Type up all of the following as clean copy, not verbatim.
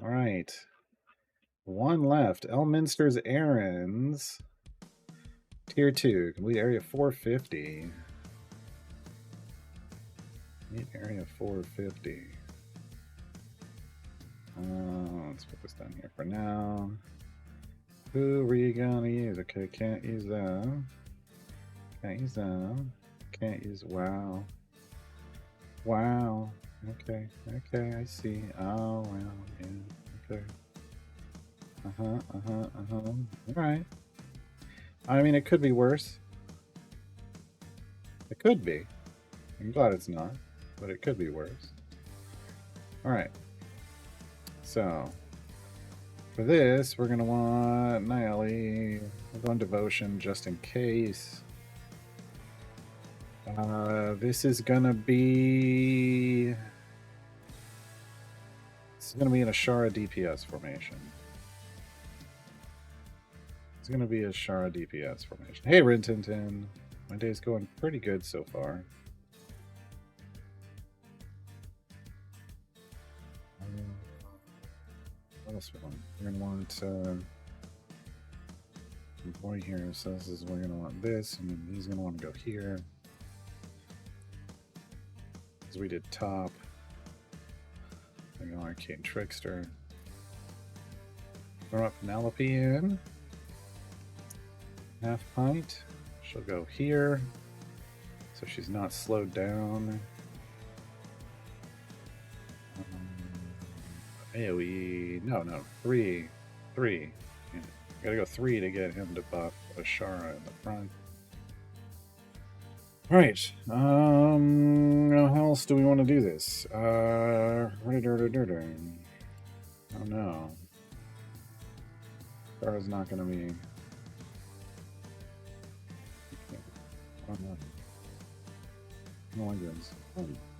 All right. One left. Elminster's Errands. Tier 2. Complete area 450. Complete area 450. Let's put this down here for now. Who are we gonna use? Okay, can't use them. Can't use them. Can't use wow. Wow. Okay. Okay, I see. Oh wow. Yeah. Okay. All right. I mean, it could be worse. It could be. I'm glad it's not, but it could be worse. All right. So for this, we're gonna want Niali. We're going devotion just in case. This is gonna be. It's gonna be an Ashara DPS formation. It's gonna be a Ashara DPS formation. Hey, Rintintin. My day's going pretty good so far. What else we want? We're gonna want boy here says we're gonna want this, and then he's gonna want to go here. Because we did top. We're gonna Arcane Trickster. Throw up Penelope in. Half pint. She'll go here. So she's not slowed down. AoE. No. 3. Yeah. Gotta go 3 to get him to buff Ashara in the front. Alright. How else do we want to do this? Oh no. Ashara's not gonna be. Oh no. No one goes.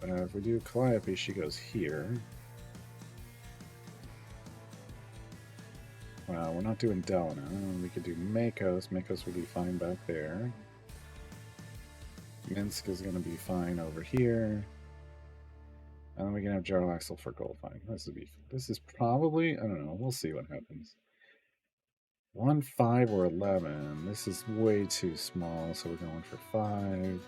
If we do Calliope, she goes here. Well, we're not doing Delana. We could do Makos. Makos would be fine back there. Minsk is going to be fine over here. And then we can have Jarlaxle for gold fine. This is probably, I don't know, we'll see what happens. 1, 5, or 11. This is way too small, so we're going for 5.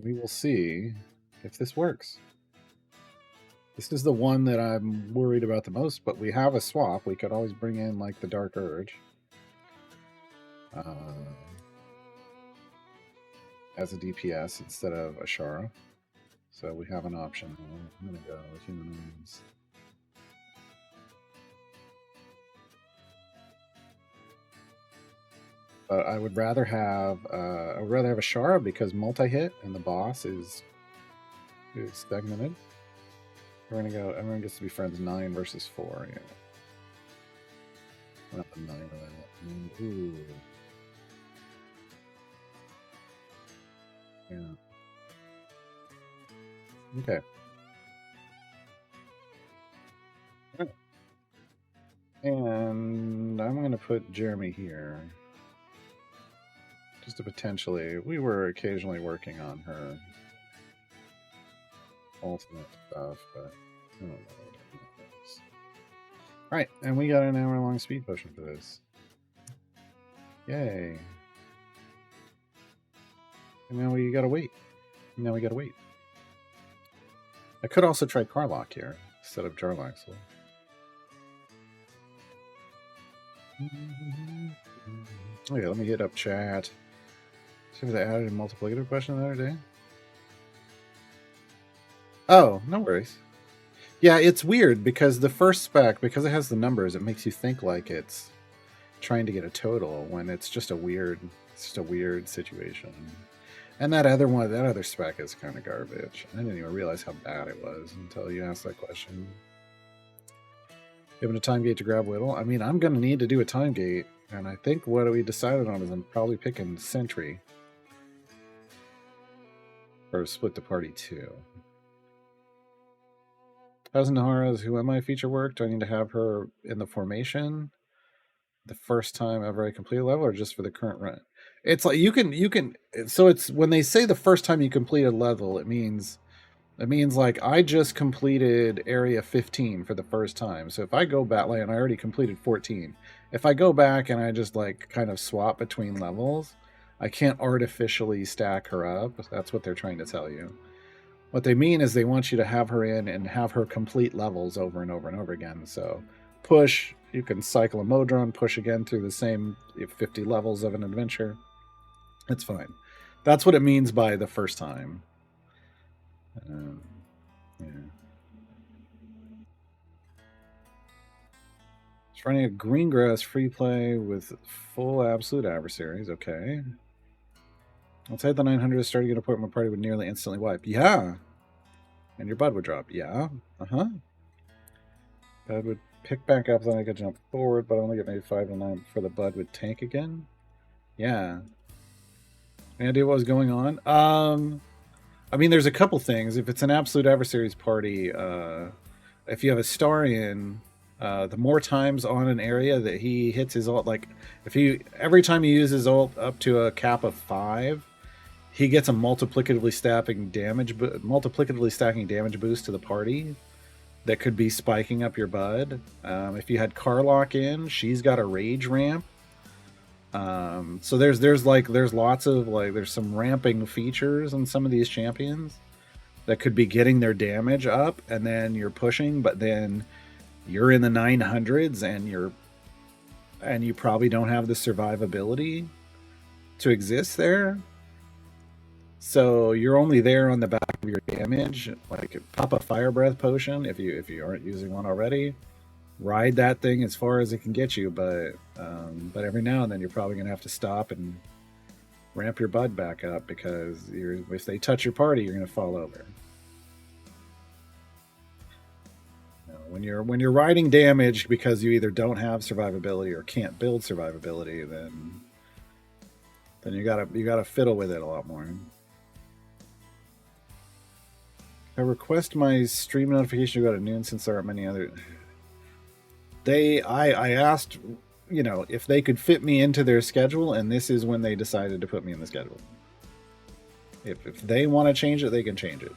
We will see if this works. This is the one that I'm worried about the most, but we have a swap. We could always bring in, like, the Dark Urge. As a DPS instead of Ashara. So we have an option. I'm going to go with Humanoids. But I would rather have Ashara because multi-hit and the boss is segmented. We're gonna go. Everyone gets to be friends 9 versus 4. Yeah. Not the 9 of that. Ooh. Yeah. Okay. Right. And I'm gonna put Jeremy here. Just to potentially. We were occasionally working on her ultimate stuff, but I don't know what it is. Alright, and we got an hour-long speed potion for this. Yay. And now we gotta wait. I could also try Karlach here instead of Jarlaxle. Okay, let me get up chat. See if they added a multiplicative question the other day. Oh, no worries. Yeah, it's weird because the first spec, because it has the numbers, it makes you think like it's trying to get a total when it's just a weird situation. And that other spec is kind of garbage. I didn't even realize how bad it was until you asked that question. Given a time gate to grab Whittle, I mean, I'm going to need to do a time gate, and I think what we decided on is I'm probably picking Sentry. Or split the party 2. How's Nahara's Who Am I feature work? Do I need to have her in the formation the first time ever I complete a level, or just for the current run? It's like you can. So it's when they say the first time you complete a level, it means It means like I just completed area 15 for the first time. So if I go back, like, and I already completed 14. If I go back and I just like kind of swap between levels, I can't artificially stack her up. That's what they're trying to tell you. What they mean is they want you to have her in and have her complete levels over and over and over again. So push, you can cycle a Modron, push again through the same 50 levels of an adventure. It's fine. That's what it means by the first time. Yeah. It's running a Greengrass free play with full absolute adversaries. Okay. Outside the 900, starting an appointment party would nearly instantly wipe. Yeah. And your bud would drop. Yeah. Uh-huh. Bud would pick back up, then I could jump forward, but only get maybe 5 to 9 before the bud would tank again. Yeah. Any idea what was going on? I mean, there's a couple things. If it's an absolute adversaries party, if you have a Starian, the more times on an area that he hits his ult, like if he every time he uses ult up to a cap of 5, he gets a multiplicatively stacking damage boost to the party that could be spiking up your bud. If you had Carlock in, she's got a rage ramp. So there's lots of there's some ramping features on some of these champions that could be getting their damage up, and then you're pushing, but then you're in the 900s and you probably don't have the survivability to exist there. So you're only there on the back of your damage. Like pop a fire breath potion if you aren't using one already. Ride that thing as far as it can get you, but every now and then you're probably gonna have to stop and ramp your bud back up, because if they touch your party, you're gonna fall over. When you're riding damage because you either don't have survivability or can't build survivability, then you gotta fiddle with it a lot more. I request my stream notification to go to noon since there aren't many other. I asked, if they could fit me into their schedule, and this is when they decided to put me in the schedule. If they want to change it, they can change it.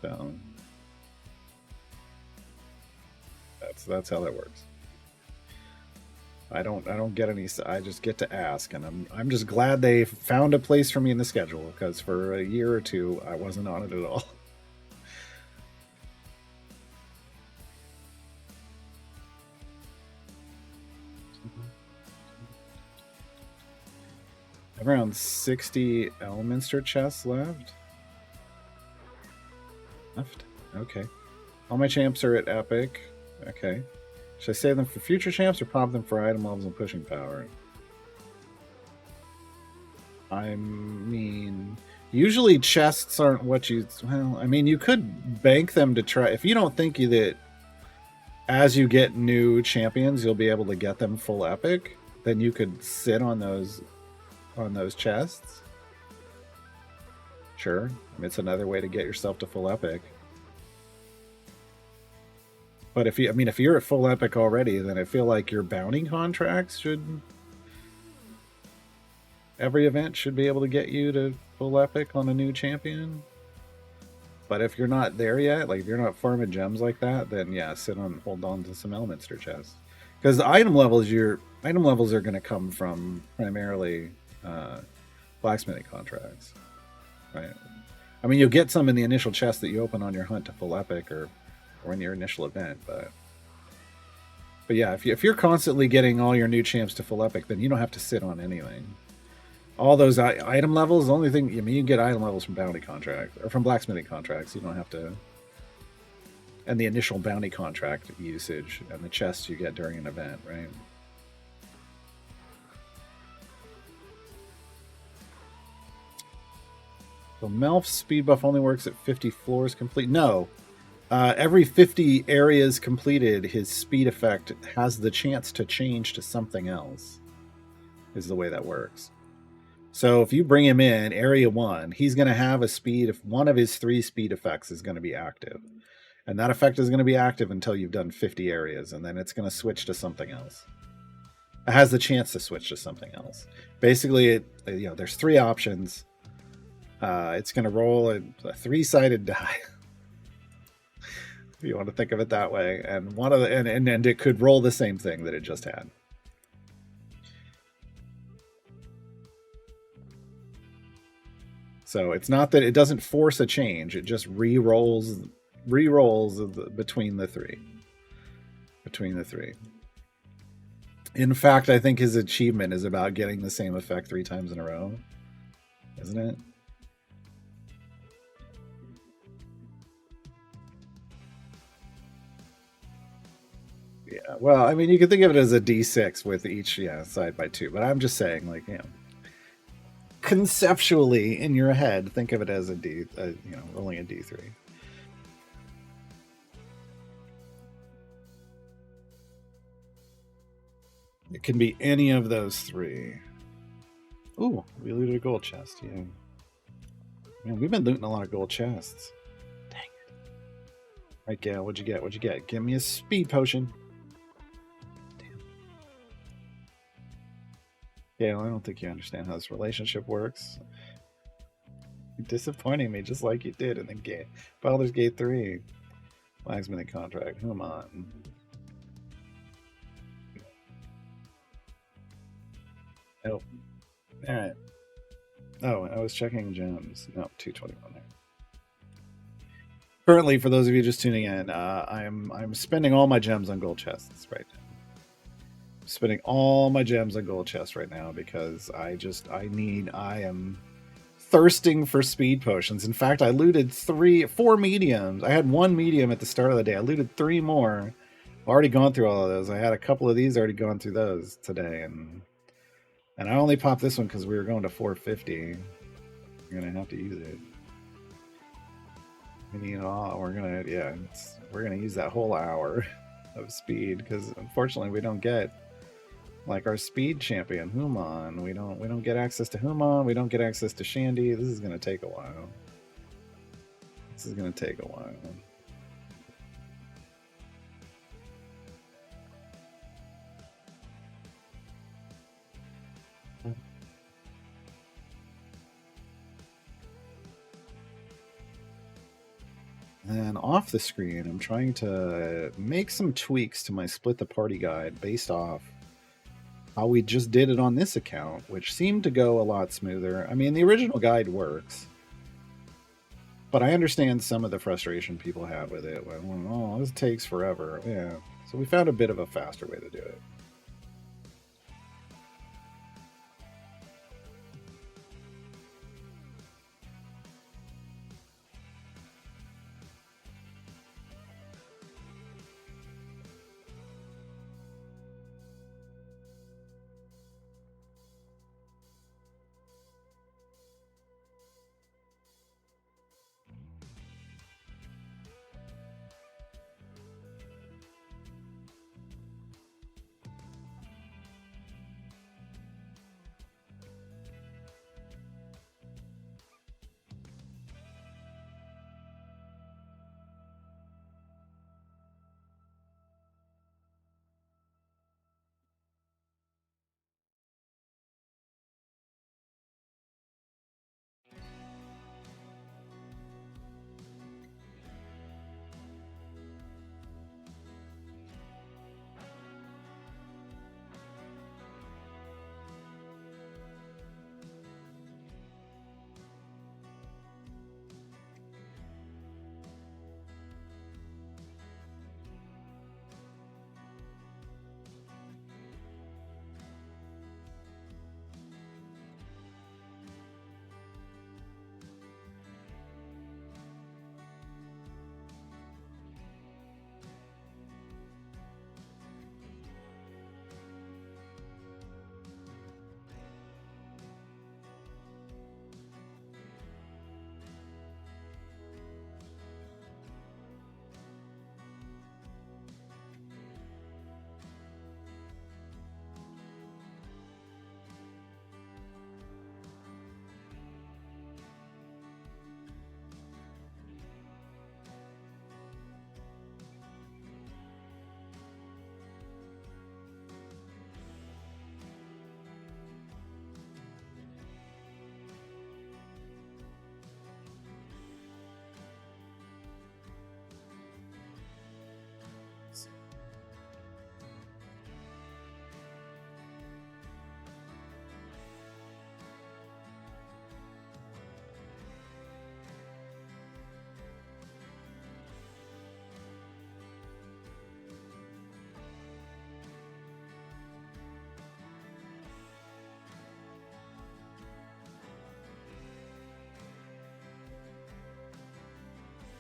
So that's how that works. I don't get any. I just get to ask, and I'm just glad they found a place for me in the schedule, because for a year or two I wasn't on it at all. I have around 60 Elminster chests left. Okay. All my champs are at epic. Okay. Should I save them for future champs or pop them for item levels and pushing power? I mean, usually chests aren't what you... Well, I mean, you could bank them to try... If you don't think that as you get new champions, you'll be able to get them full epic, then you could sit on those chests. Sure. I mean, it's another way to get yourself to full epic. But if you're at full epic already, then I feel like your bounty contracts every event should be able to get you to full epic on a new champion. But if you're not there yet, like if you're not farming gems like that, then yeah, hold on to some Elminster chests. Because the item levels are going to come from primarily blacksmithing contracts, right? I mean, you'll get some in the initial chest that you open on your hunt to full epic or in your initial event, but yeah, if you're constantly getting all your new champs to full epic, then you don't have to sit on anything. All those item levels, the only thing, I mean, you get item levels from bounty contracts or from blacksmithing contracts. You don't have to, and the initial bounty contract usage and the chests you get during an event, right? So Melf's speed buff only works at 50 floors complete. No. Every 50 areas completed, his speed effect has the chance to change to something else, is the way that works. So if you bring him in area 1, he's going to have a speed, if one of his 3 speed effects is going to be active. And that effect is going to be active until you've done 50 areas, and then it's going to switch to something else. It has the chance to switch to something else. Basically, there's 3 options. It's going to roll a 3-sided die. If you want to think of it that way, and one of the and it could roll the same thing that it just had. So it's not that it doesn't force a change; it just re-rolls between the three. In fact, I think his achievement is about getting the same effect 3 times in a row, isn't it? Yeah. Well, I mean, you can think of it as a D6 with each side by 2, but I'm just saying, like, conceptually in your head, think of it as rolling a D3. It can be any of those 3. Ooh, we looted a gold chest. Yeah. Man, we've been looting a lot of gold chests. Dang it. All right, Gale, what'd you get? Give me a speed potion. Damn. Gale, I don't think you understand how this relationship works. You're disappointing me just like you did in the Baldur's Gate 3. Flagsman contract. Come on. Nope. All right. Oh, I was checking gems. No, 221 there. Currently, for those of you just tuning in, I'm spending all my gems on gold chests right now. I'm spending all my gems on gold chests right now because I am thirsting for speed potions. In fact, I looted 4 mediums. I had 1 medium at the start of the day. I looted 3 more. I've already gone through all of those. I had a couple of these already gone through those today, and I only popped this one because we were going to 450. We're gonna have to use it. We need it all. We're gonna use that whole hour of speed because unfortunately we don't get like our speed champion Human. We don't get access to Human. We don't get access to Shandy. This is gonna take a while. And off the screen, I'm trying to make some tweaks to my split the party guide based off how we just did it on this account, which seemed to go a lot smoother. I mean, the original guide works, but I understand some of the frustration people had with it. Oh, this takes forever. Yeah. So we found a bit of a faster way to do it.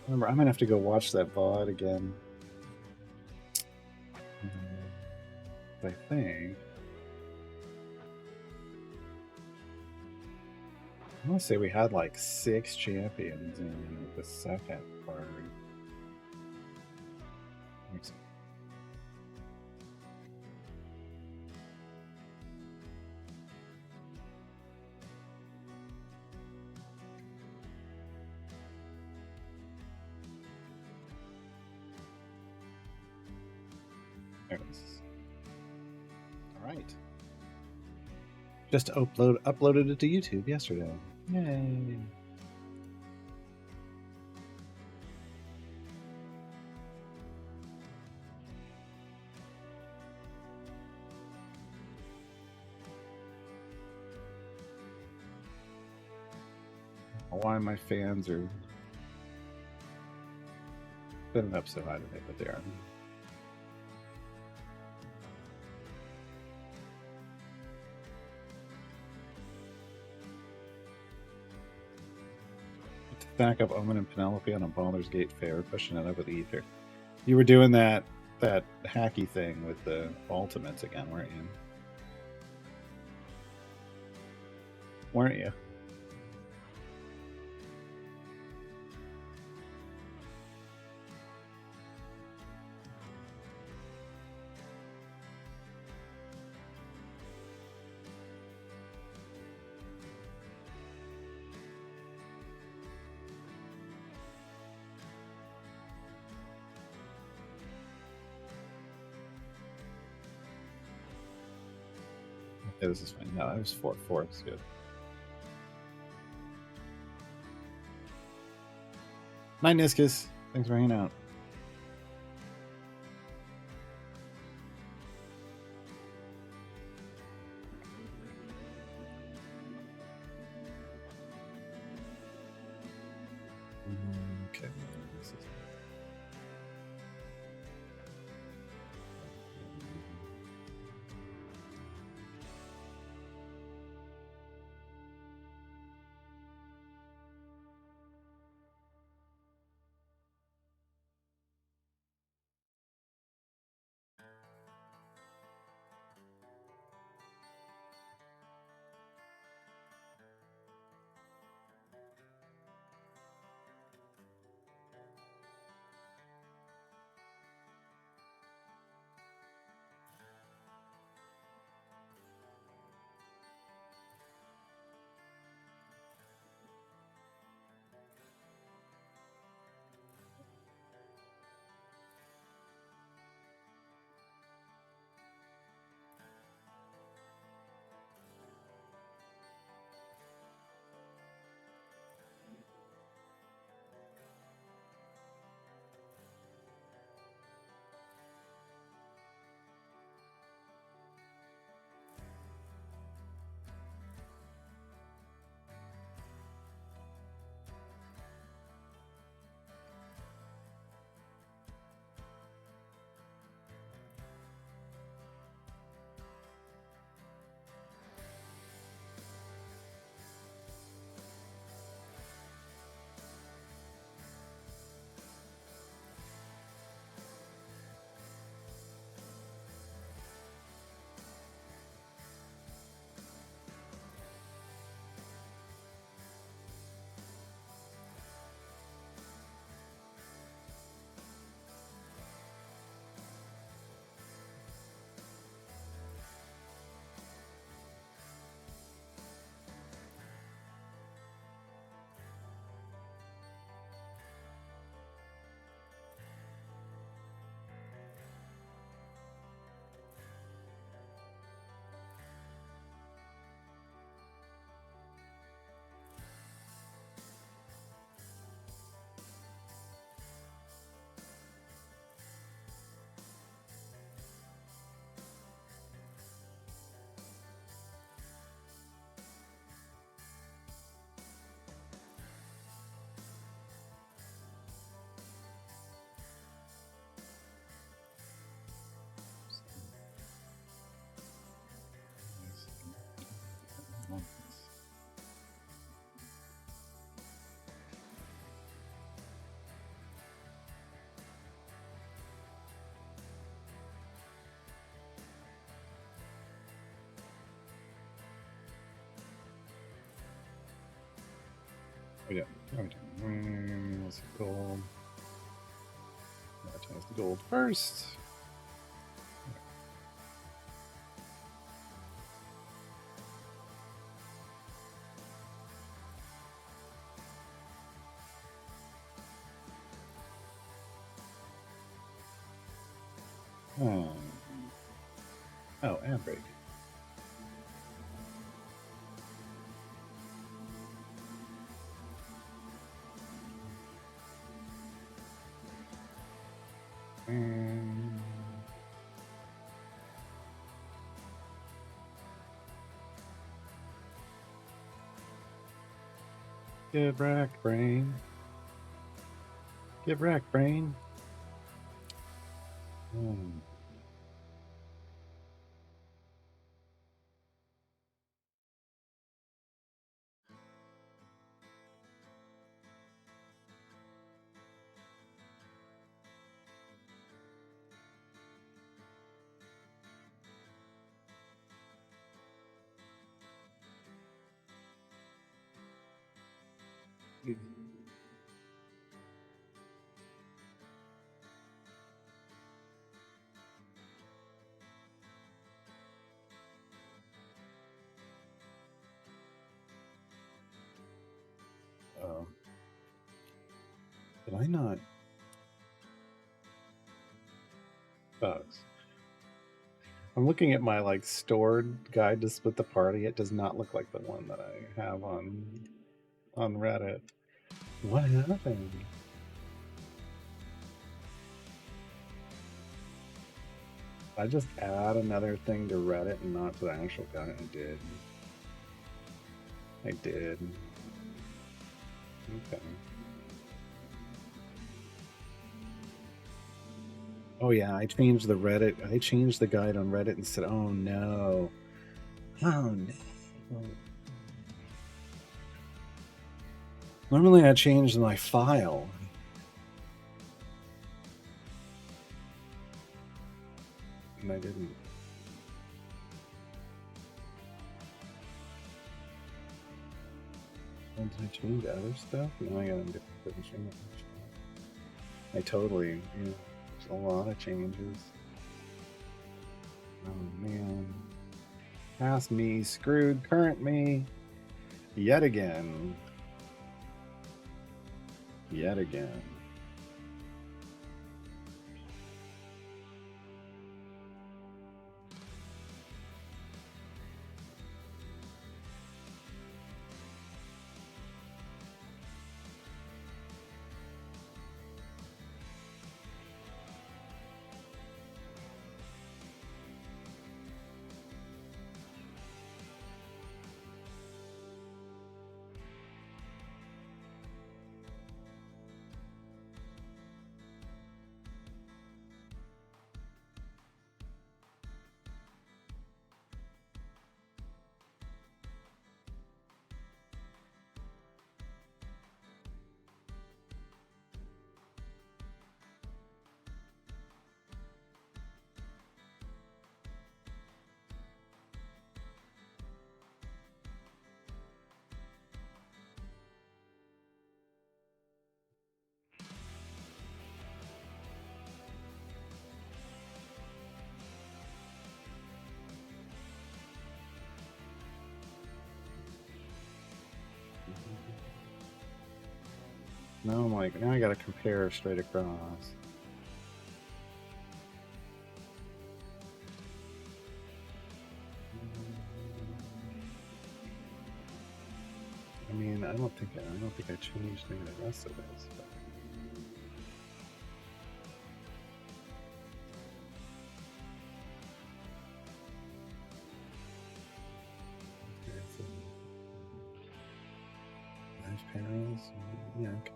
Remember, I'm gonna have to go watch that VOD again. I think. I want to say we had like 6 champions in the second part. There it is. All right. Just uploaded it to YouTube yesterday. Yay. Why my fans are putting up so high today, but they are. Back up Omen and Penelope on a Baldur's Gate fair, pushing it up with the ether. You were doing that hacky thing with the ultimates again, weren't you? Weren't you? Yeah, this is fine. No, that was 4-4. It's good. Night, Niscus. Thanks for hanging out. Okay. Yeah. Let's gold. Monetize the gold first. Oh, and break. Get wrecked, brain. Get wrecked, brain. Did I not? Bugs. I'm looking at my like stored guide to split the party. It does not look like the one that I have on Reddit. What happened? I just add another thing to Reddit and not to the actual guide. I did. I did. Okay. Oh yeah, I changed the Reddit. I changed the guide on Reddit and said, "Oh no, oh no." Normally, I changed my file, and I didn't. Did I change other stuff? No, I got to change. I totally. Yeah, there's a lot of changes. Oh man. Past me screwed current me yet again. Yet again. Now I'm like, now I got to compare straight across. I mean, I don't think I changed any of the rest of this. But... Life panels, yeah, okay.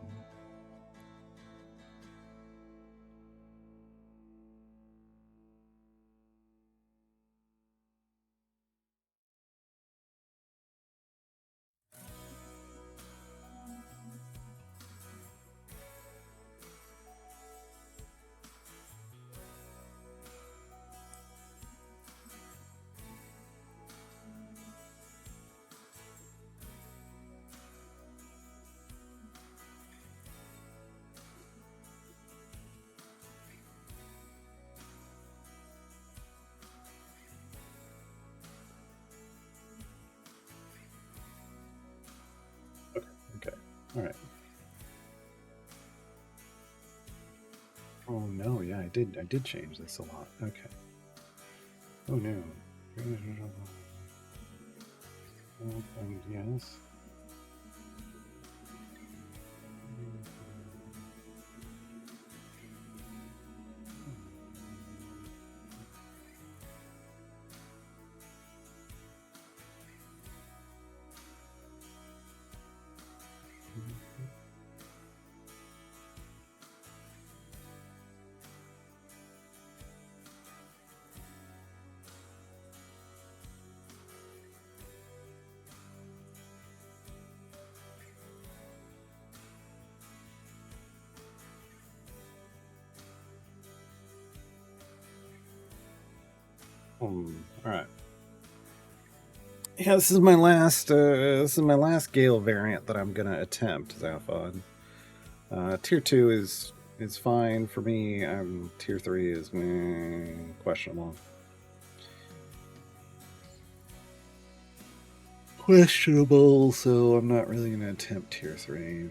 All right. Oh no, yeah, I did change this a lot. Okay. Oh no. Yes. All right. Yeah, this is my last. This is my last Gale variant that I'm gonna attempt. Zaphod. Tier 2 is fine for me. Tier 3 is questionable. Questionable. So I'm not really gonna attempt tier 3.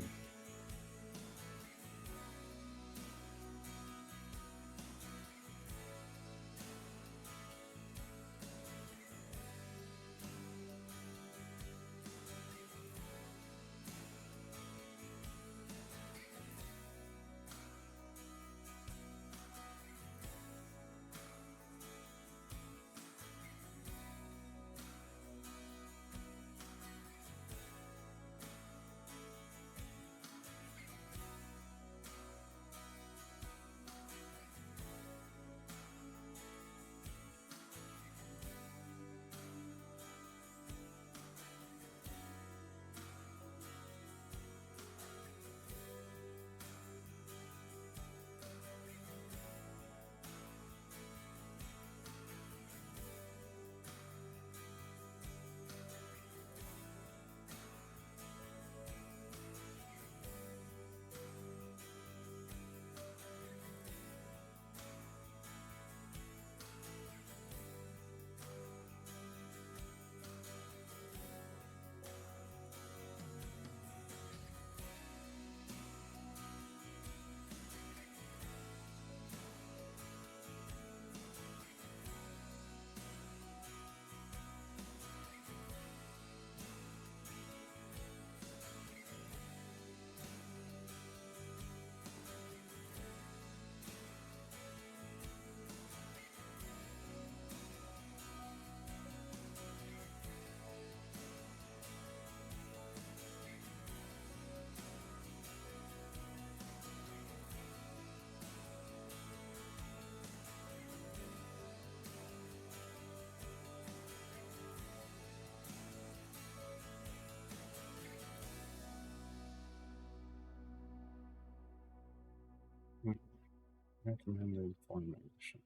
Recommended formation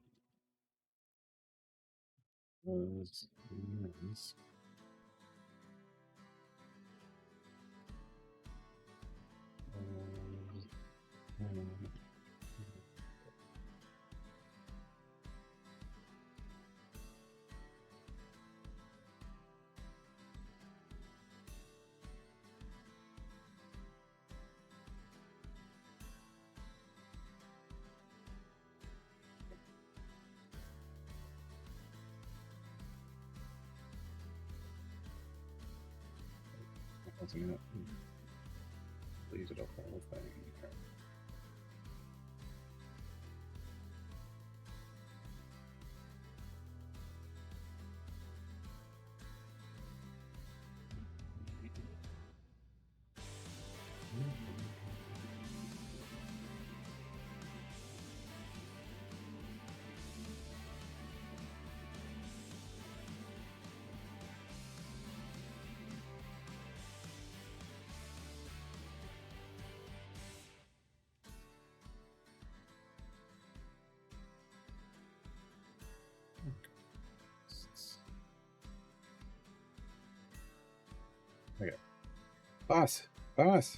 was yes. Wasn't it? Deleted a whole thing. Okay. Boss. Boss.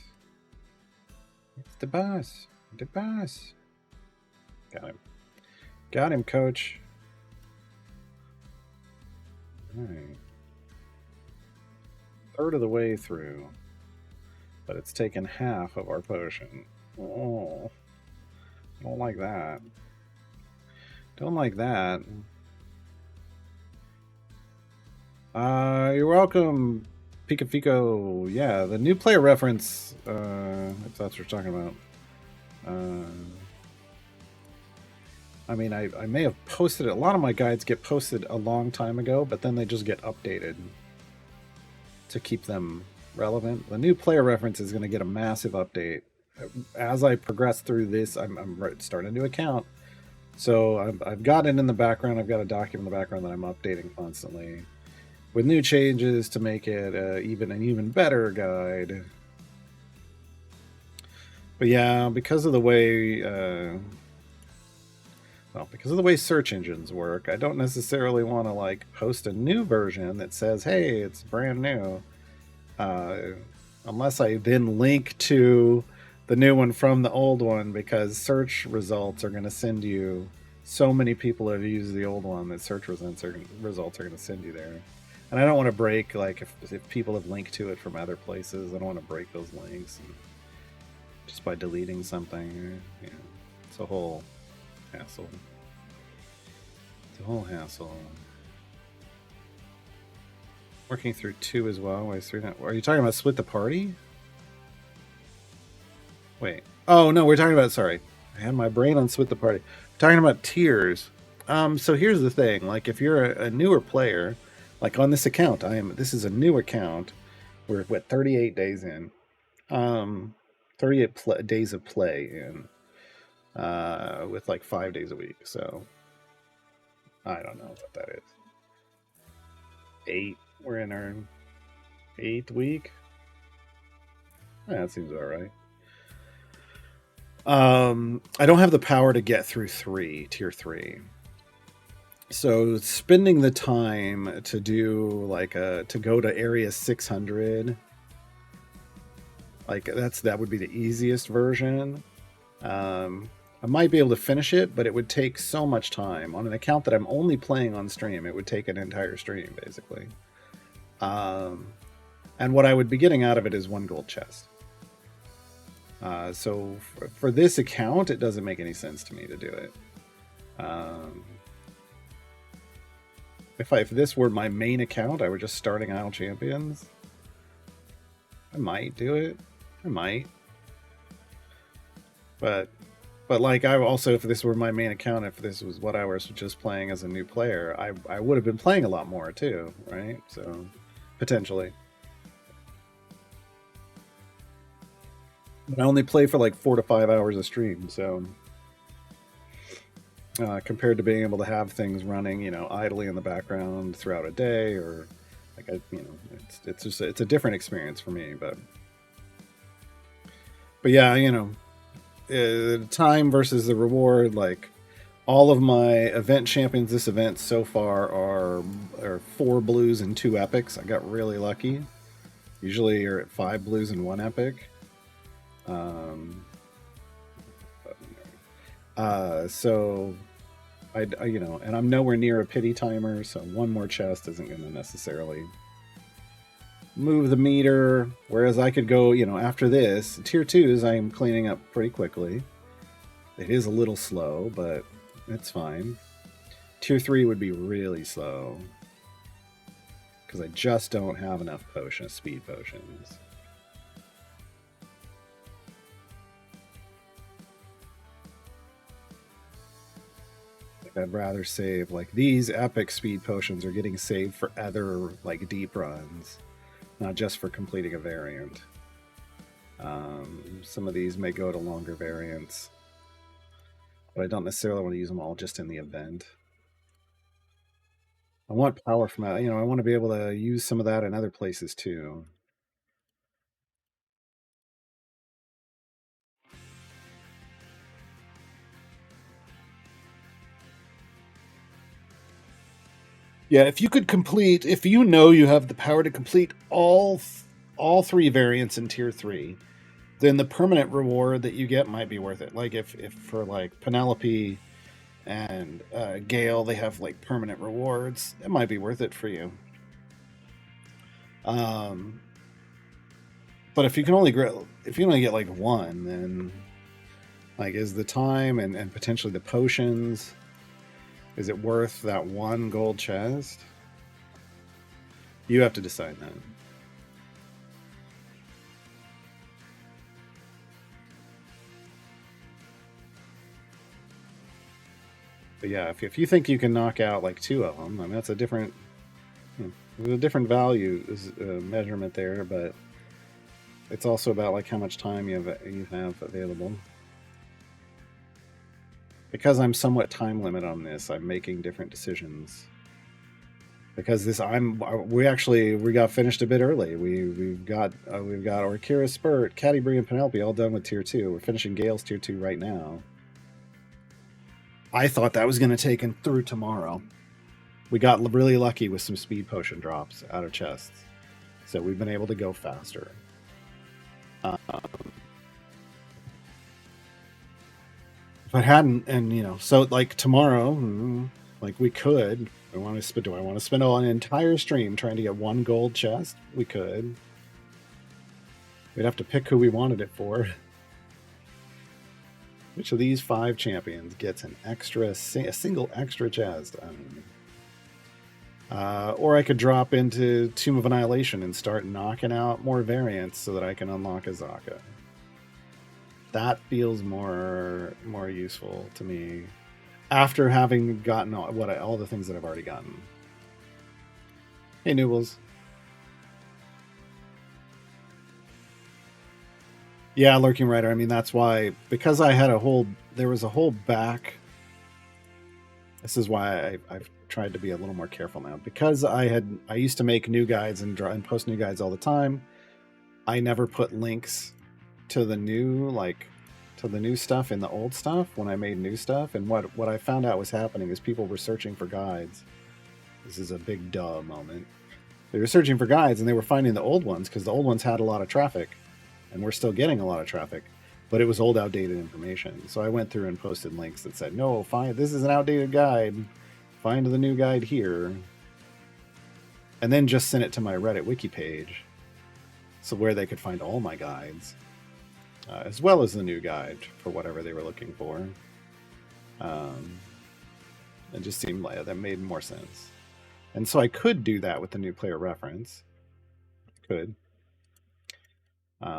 It's the boss. The boss. Got him. Got him, coach. All right. Third of the way through. but it's taken half of our potion. Oh, don't like that. Don't like that. You're welcome, Pika Fico. Yeah, the new player reference, if that's what you're talking about. I mean, I may have posted it. A lot of my guides get posted a long time ago, but then they just get updated to keep them relevant. The new player reference is going to get a massive update. As I progress through this, I'm starting a new account. So I've got it in the background. I've got a document in the background that I'm updating constantly with new changes to make it an even better guide. But yeah, because of the way because of the way search engines work, I don't necessarily want to like post a new version that says, "Hey, it's brand new," unless I then link to the new one from the old one, because search results are going to send you so many people have used the old one that search results are going to send you there. And I don't want to break, like, if people have linked to it from other places, I don't want to break those links just by deleting something. Yeah, it's a whole hassle. It's a whole hassle. Working through 2 as well. Why is 3 not? Are you talking about split the party? Wait. Oh no, we're talking about. Sorry, I had my brain on split the party. We're talking about tiers. So here's the thing. Like, if you're a newer player, like on this account, this is a new account. We're 38 days in. 38 days of play in. With like 5 days a week. So I don't know what that is. 8. We're in our 8th week. Yeah, that seems about right. I don't have the power to get through tier 3. So spending the time to do to go to area 600, like that would be the easiest version. I might be able to finish it, but it would take so much time on an account that I'm only playing on stream. It would take an entire stream basically. And what I would be getting out of it is 1 gold chest. So for this account, it doesn't make any sense to me to do it. If this were my main account, I were just starting Isle Champions, I might do it. I might. But like, I also, if this were my main account, if this was what I was just playing as a new player, I would have been playing a lot more too, right? So potentially. But I only play for like 4 to 5 hours a stream, so compared to being able to have things running, idly in the background throughout a day, or like it's just it's a different experience for me. But yeah, time versus the reward. Like, all of my event champions this event so far are 4 blues and 2 epics. I got really lucky. Usually you're at 5 blues and 1 epic. So and I'm nowhere near a pity timer, so 1 more chest isn't going to necessarily move the meter. Whereas I could go, after this, tier 2s I'm cleaning up pretty quickly. It is a little slow, but it's fine. Tier 3 would be really slow because I just don't have enough speed potions. I'd rather save, like, these epic speed potions are getting saved for other, like, deep runs, not just for completing a variant. Some of these may go to longer variants, but I don't necessarily want to use them all just in the event. I want power from that. I want to be able to use some of that in other places too. Yeah, if you could complete, if you have the power to complete all 3 variants in tier 3, then the permanent reward that you get might be worth it. Like, if for like Penelope and Gale, they have like permanent rewards, it might be worth it for you. But if you can only get like one, then like is the time and potentially the potions, is it worth that one gold chest? You have to decide that. But yeah, if you think you can knock out like two of them, I mean that's a different, there's a different value measurement there, but it's also about like how much time you have available. Because I'm somewhat time limit on this, I'm making different decisions. Because we got finished a bit early. We've got Orkira, Spurt, Catti-Brie, and Penelope all done with tier 2. We're finishing Gale's tier 2 right now. I thought that was going to take through tomorrow. We got really lucky with some speed potion drops out of chests, so we've been able to go faster. If I hadn't, and so like tomorrow, like we could. Do I want to spend an entire stream trying to get one gold chest? We could. We'd have to pick who we wanted it for. Which of these 5 champions gets a single extra chest? I don't know. Or I could drop into Tomb of Annihilation and start knocking out more variants so that I can unlock Azaka. That feels more useful to me after having gotten all the things that I've already gotten. Hey, Noobles. Yeah, Lurking Rider. I mean, that's why, because I had there was a whole back. This is why I've tried to be a little more careful now. Because I used to make new guides and post new guides all the time. I never put links to the new stuff in the old stuff when I made new stuff. And what I found out was happening is people were searching for guides. This is a big duh moment. They were searching for guides and they were finding the old ones because the old ones had a lot of traffic. And we're still getting a lot of traffic, but it was old, outdated information. So I went through and posted links that said, no, this is an outdated guide. Find the new guide here. And then just sent it to my Reddit wiki page. So where they could find all my guides, as well as the new guide for whatever they were looking for. It just seemed like that made more sense. And so I could do that with the new player reference. I could. Yeah,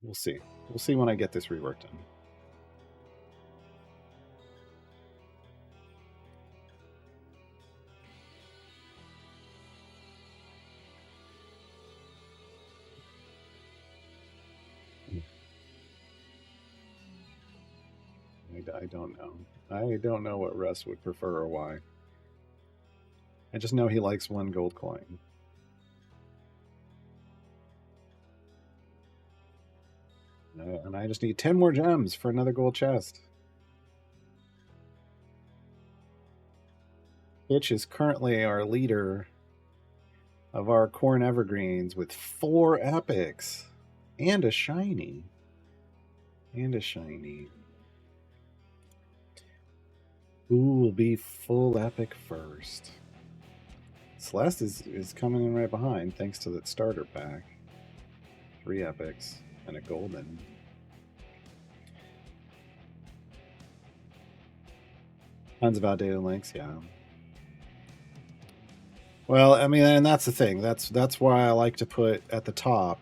we'll see. We'll see when I get this reworked done. I don't know. I don't know what Russ would prefer or why. I just know he likes 1 gold coin. And I just need 10 more gems for another gold chest. Hitch is currently our leader of our Corn Evergreens with 4 epics and a shiny. Who will be full epic first? Celeste is coming in right behind thanks to that starter pack. 3 epics and a golden. Tons of outdated links, yeah. Well, I mean, and that's the thing. That's why I like to put at the top.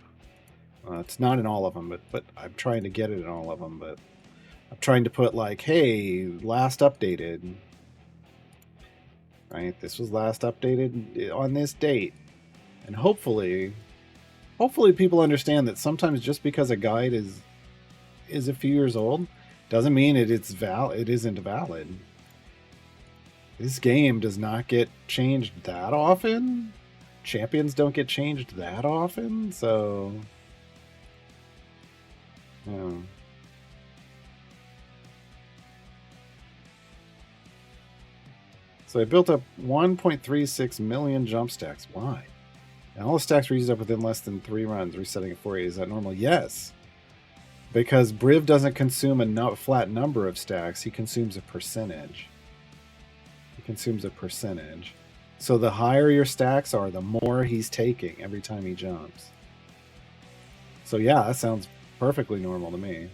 It's not in all of them, but I'm trying to get it in all of them. But I'm trying to put like, hey, last updated. Right, this was last updated on this date, and hopefully people understand that sometimes just because a guide is a few years old doesn't mean it isn't valid. This game does not get changed that often. Champions don't get changed that often, so yeah. So I built up 1.36 million jump stacks. Why? And all the stacks were used up within less than 3 runs, resetting at 480. Is that normal? Yes. Because Briv doesn't consume a flat number of stacks, he consumes a percentage. So the higher your stacks are, the more he's taking every time he jumps. So yeah, that sounds perfectly normal to me.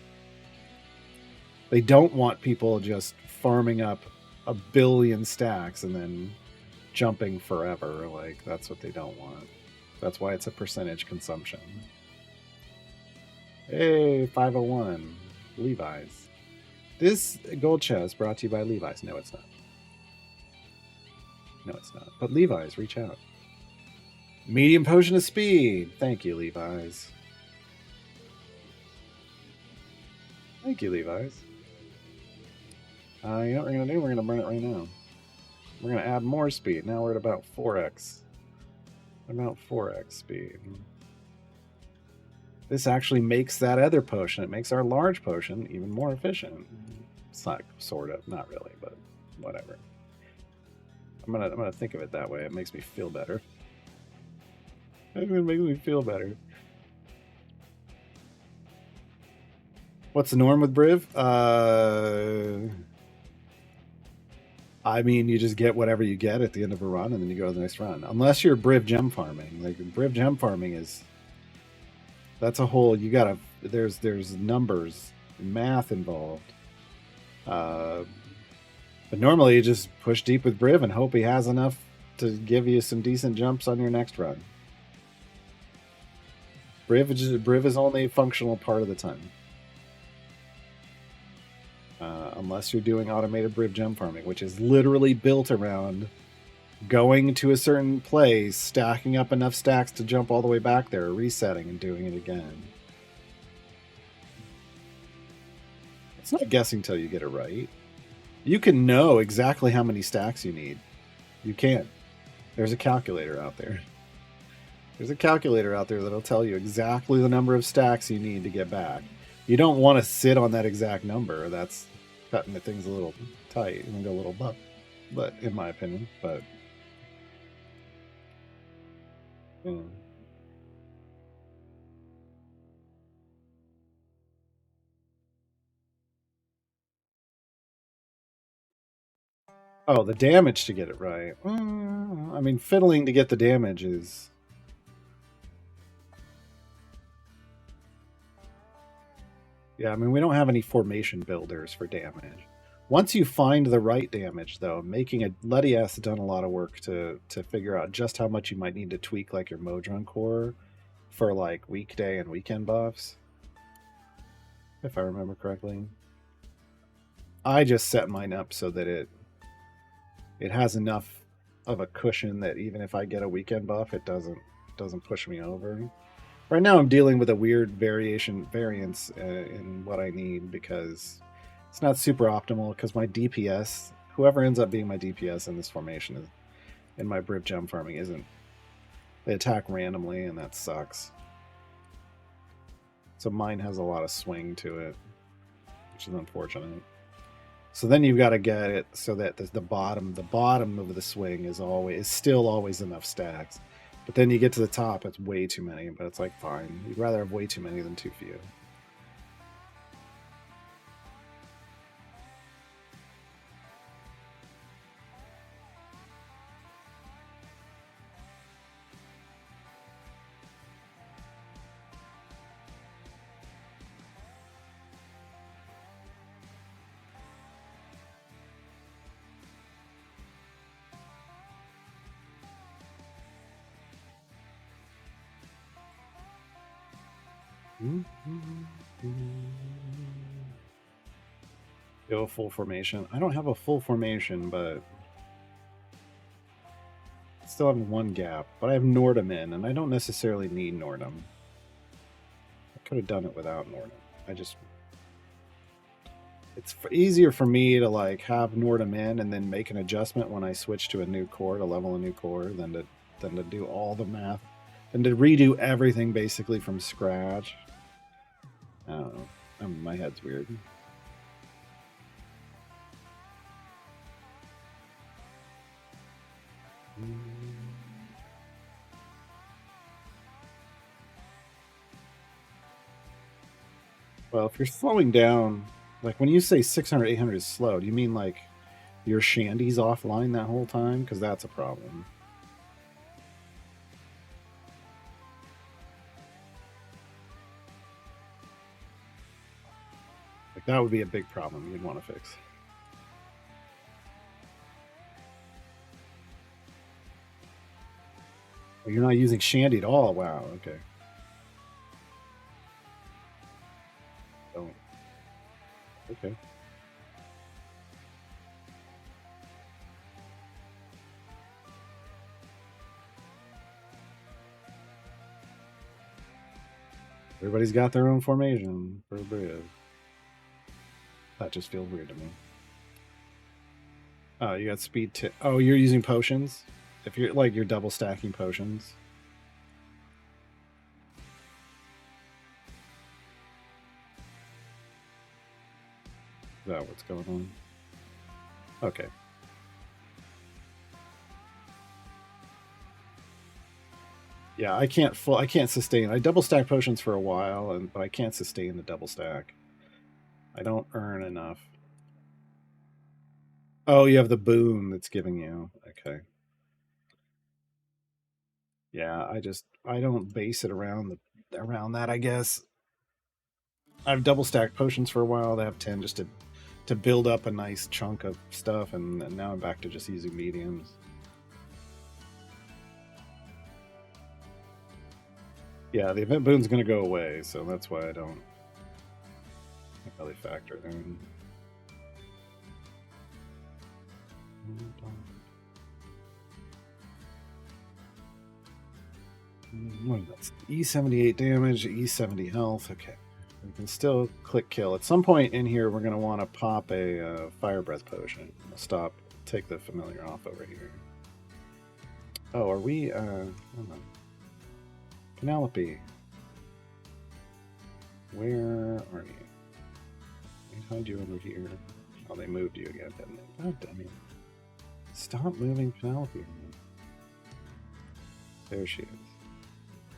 They don't want people just farming up a billion stacks and then jumping forever. Like, that's what they don't want. That's why it's a percentage consumption. Hey, 501. Levi's. This gold chest brought to you by Levi's. No, it's not. No, it's not. But Levi's, reach out. Medium potion of speed. Thank you, Levi's. Thank you, Levi's. You know what we're going to do? We're going to burn it right now. We're going to add more speed. Now we're at about 4x. About 4x speed. This actually makes that other potion. It makes our large potion even more efficient. It's not sort of, not really, but whatever. I'm gonna think of it that way. It makes me feel better. It makes me feel better. What's the norm with Briv? I mean, you just get whatever you get at the end of a run, and then you go to the next run. Unless you're Briv gem farming. Like, Briv gem farming is... That's a whole... You gotta... There's numbers, math involved. But normally you just push deep with Briv and hope he has enough to give you some decent jumps on your next run. Briv is only functional part of the time. Unless you're doing automated Briv gem farming, which is literally built around going to a certain place, stacking up enough stacks to jump all the way back there, resetting and doing it again. It's not guessing till you get it right. You can know exactly how many stacks you need. You can. There's a calculator out there. There's a calculator out there that'll tell you exactly the number of stacks you need to get back. You don't want to sit on that exact number. That's cutting the things a little tight and go a little but in my opinion, but yeah. Oh, the damage to get it right. I mean, fiddling to get the damage is... Yeah, I mean, we don't have any formation builders for damage. Once you find the right damage, though, Letty has done a lot of work to figure out just how much you might need to tweak, like, your Modron core for, like, weekday and weekend buffs, if I remember correctly. I just set mine up so that it has enough of a cushion that even if I get a weekend buff, it doesn't push me over. Right now I'm dealing with a weird variance in what I need because it's not super optimal because my DPS, whoever ends up being my DPS in this formation is, in my Briv gem farming isn't. They attack randomly and that sucks. So mine has a lot of swing to it, which is unfortunate. So then you've got to get it so that the bottom of the swing is still always enough stacks. But then you get to the top, it's way too many, but it's like, fine. You'd rather have way too many than too few. You have a full formation. I don't have a full formation, but I still have one gap. But I have Nordum in, and I don't necessarily need Nordum. I could have done it without Nordum. It's easier for me to like have Nordum in and then make an adjustment when I switch to a new core to level a new core than to do all the math and to redo everything basically from scratch. I don't know. My head's weird. Well, if you're slowing down, like when you say 600, 800 is slow, do you mean like Your shandy's offline that whole time? Because that's a problem. Like, that would be a big problem you'd want to fix. Well, you're not using shandy at all. Wow, okay. Don't. Okay. Everybody's got their own formation for a bridge. That just feels weird to me. Oh, you got speed tip. Oh, you're using potions? If you're like you're double stacking potions. Is that what's going on? Okay. Yeah, I can't sustain. I double stack potions for a while, but I can't sustain the double stack. I don't earn enough. Oh, you have the boon that's giving you. Okay. Yeah, I don't base it around that, I guess. I've double stacked potions for a while. They have 10 just to build up a nice chunk of stuff, and now I'm back to just using mediums. Yeah, the event boon's going to go away, so that's why I don't really factor it in. What is that? E78 damage, E70 health. Okay. We can still click kill. At some point in here, we're going to want to pop a fire breath potion. We'll stop, take the familiar off over here. Oh, are we? Hold on. Penelope. Where are you? They hide you over here. Oh, they moved you again, didn't they? God damn it. Stop moving Penelope. There she is.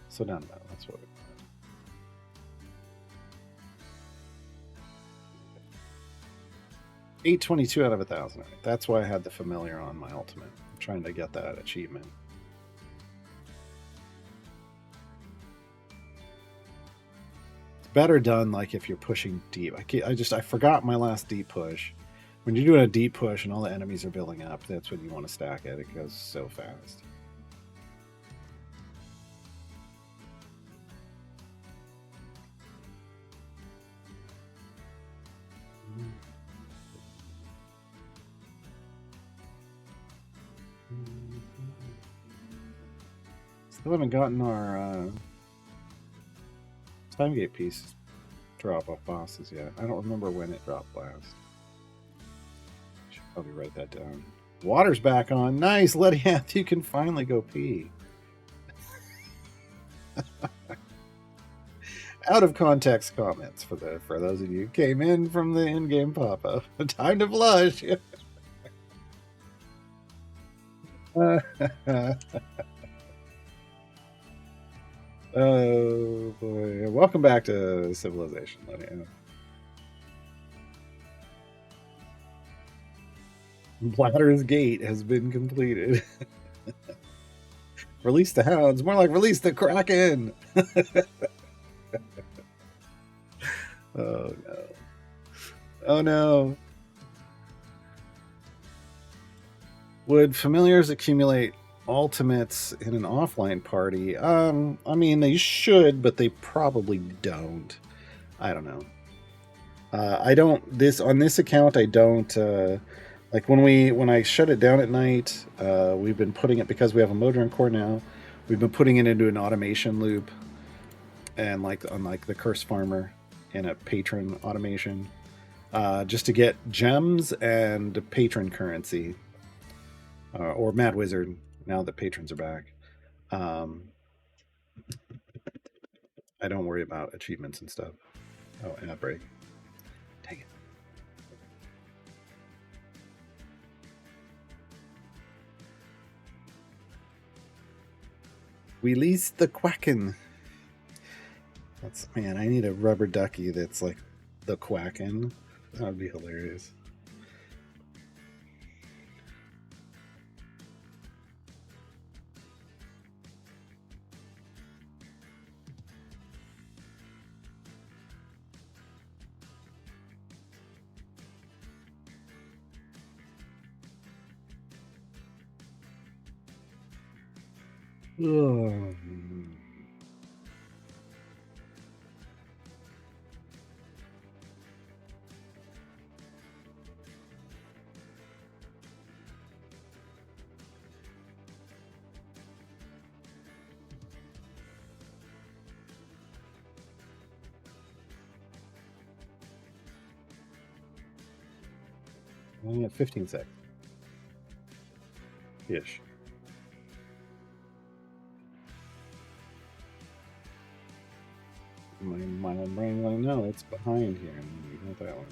So down that. That's what it was. 822 out of 1,000. That's why I had the familiar on my ultimate. I'm trying to get that achievement. It's better done like if you're pushing deep. I forgot my last deep push. When you're doing a deep push and all the enemies are building up, that's when you want to stack it. It goes so fast. Still haven't gotten our time gate piece drop off bosses yet. I don't remember when it dropped last. Should probably write that down. Water's back on. Nice, Letty. You can finally go pee. Out of context comments for those of you who came in from the in-game pop-up. Time to flush. Oh boy! Welcome back to Civilization, Letty. Bladder's Gate has been completed. Release the hounds. More like release the Kraken. Oh no. Oh no. Would familiars accumulate ultimates in an offline party? I mean, they should, but they probably don't. I don't know. I don't on this account. I don't like when I shut it down at night. We've been putting it because we have a Modron core now. We've been putting it into an automation loop, and unlike the Curse Farmer in a patron automation, just to get gems and patron currency, or Mad Wizard. Now that patrons are back, I don't worry about achievements and stuff. Oh, ad break. Dang it. Release the Quacken. Man, I need a rubber ducky that's like the Quacken. That would be hilarious. Ugh. Only at 15 seconds. Ish. My brain going, no, it's behind here. Not that one.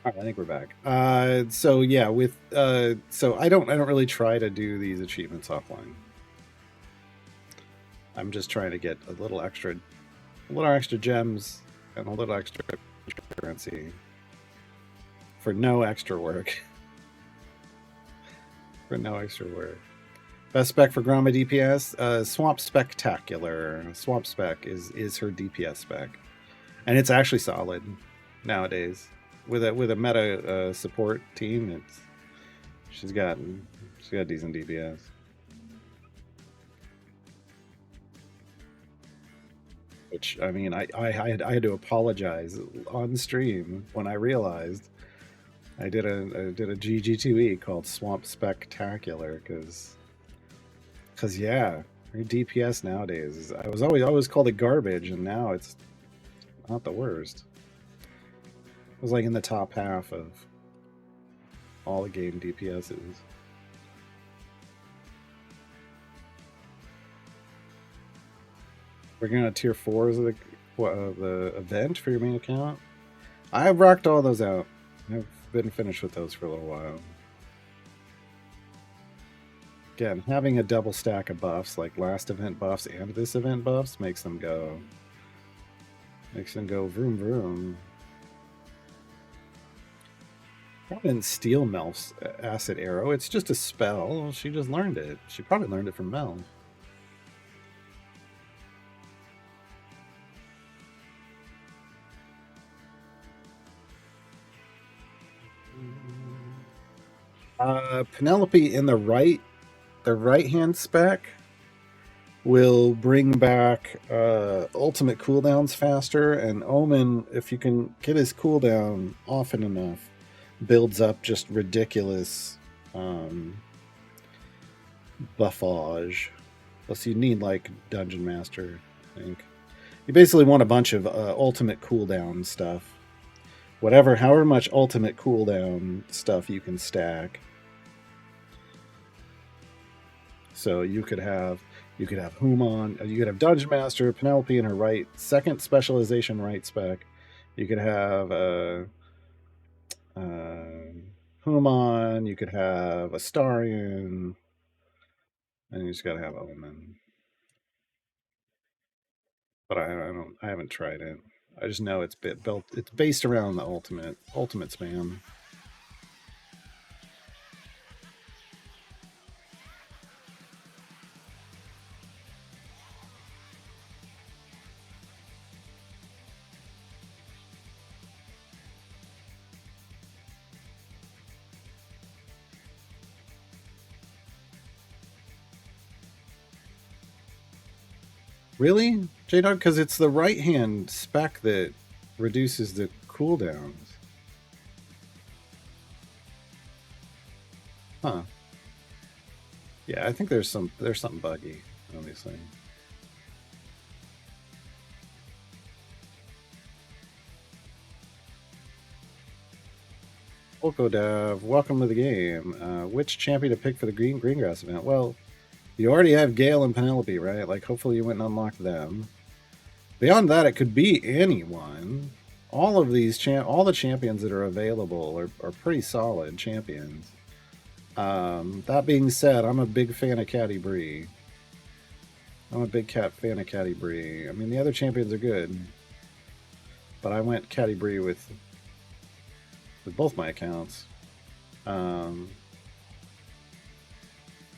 All right, I think we're back. So yeah, with so I don't really try to do these achievements offline. I'm just trying to get a little extra gems and a little extra currency for no extra work. For no extra work. Best spec for Gromma DPS, Swamp Spectacular. Swamp Spec is her DPS spec, and it's actually solid nowadays with a meta support team. She's got decent DPS. Which I mean, I had to apologize on stream when I realized I did a GG2E called Swamp Spectacular because yeah, your DPS nowadays is, I always called it garbage, and now it's not the worst. It was like in the top half of all the game DPSs. We're gonna tier 4s of the event for your main account. I've rocked all those out. I've been finished with those for a little while. Again, having a double stack of buffs, like last event buffs and this event buffs, makes them go vroom vroom. Probably didn't steal Mel's acid arrow. It's just a spell. She just learned it. She probably learned it from Mel. Penelope in the right hand spec will bring back ultimate cooldowns faster, and Omen, if you can get his cooldown often enough, builds up just ridiculous buffage. Plus, you need like Dungeon Master, I think. You basically want a bunch of ultimate cooldown stuff. However much ultimate cooldown stuff you can stack. So you could have Human, you could have Dungeon Master, Penelope in her right, second specialization right spec. You could have Human, you could have Astarion, and you just gotta have Omen. But I haven't tried it. I just know it's built. It's based around the ultimate spam. Really, J-Dog? Because it's the right hand spec that reduces the cooldowns. Huh. Yeah, I think there's something buggy, obviously. Volkodav, welcome to the game. Which champion to pick for the Greengrass event? Well, you already have Gale and Penelope, right? Like, hopefully you went and unlocked them. Beyond that, it could be anyone. All of these all the champions that are available are pretty solid champions. That being said, I'm a big fan of Caddy Bree. I'm a big fan of Caddy Bree. I mean, the other champions are good, but I went Caddy Bree with both my accounts.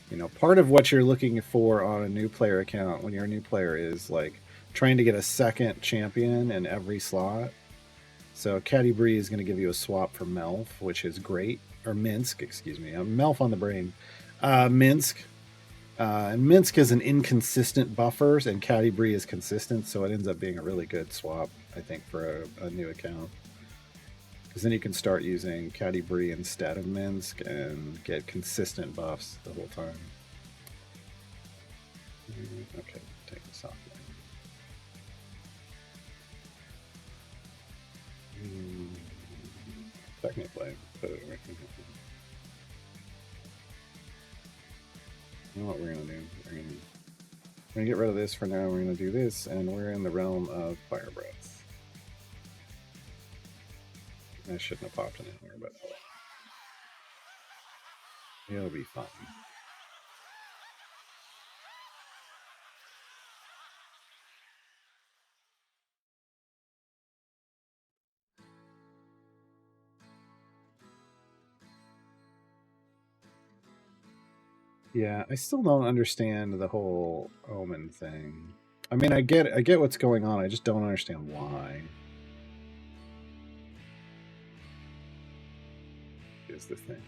You know, part of what you're looking for on a new player account when you're a new player is like trying to get a second champion in every slot. So Caddy Bree is going to give you a swap for Melf, which is great. Or Minsk, excuse me. Melf on the brain. Minsk. And Minsk is an inconsistent buffers, and Caddy Brie is consistent, so it ends up being a really good swap, I think, for a new account. Because then you can start using Caddy Brie instead of Minsk and get consistent buffs the whole time. Okay, take this off. Technically, put it away. You know what we're gonna do? We're gonna get rid of this for now. We're gonna do this, and we're in the realm of Fire Breath. I shouldn't have popped it in here, but it'll be fine. Yeah, I still don't understand the whole Omen thing. I mean, I get what's going on. I just don't understand why. Is the thing.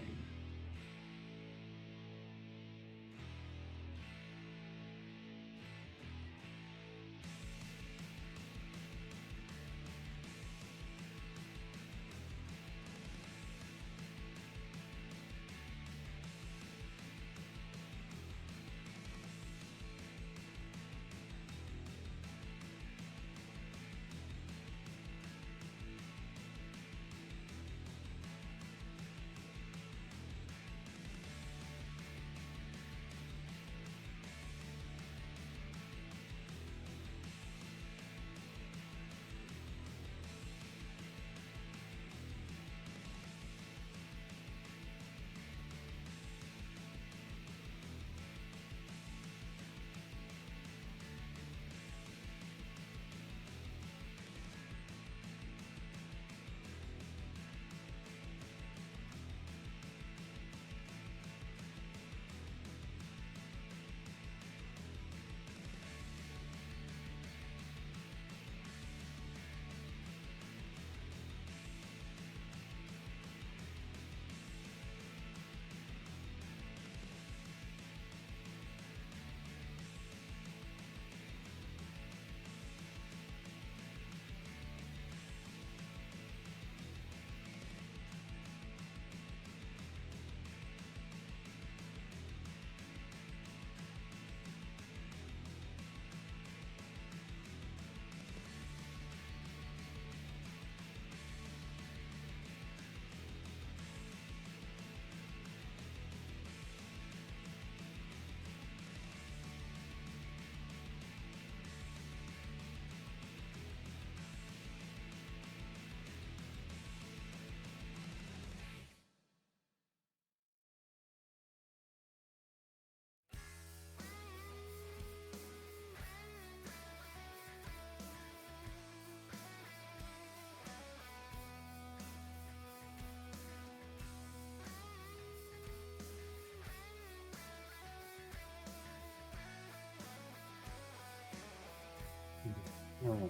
Oh.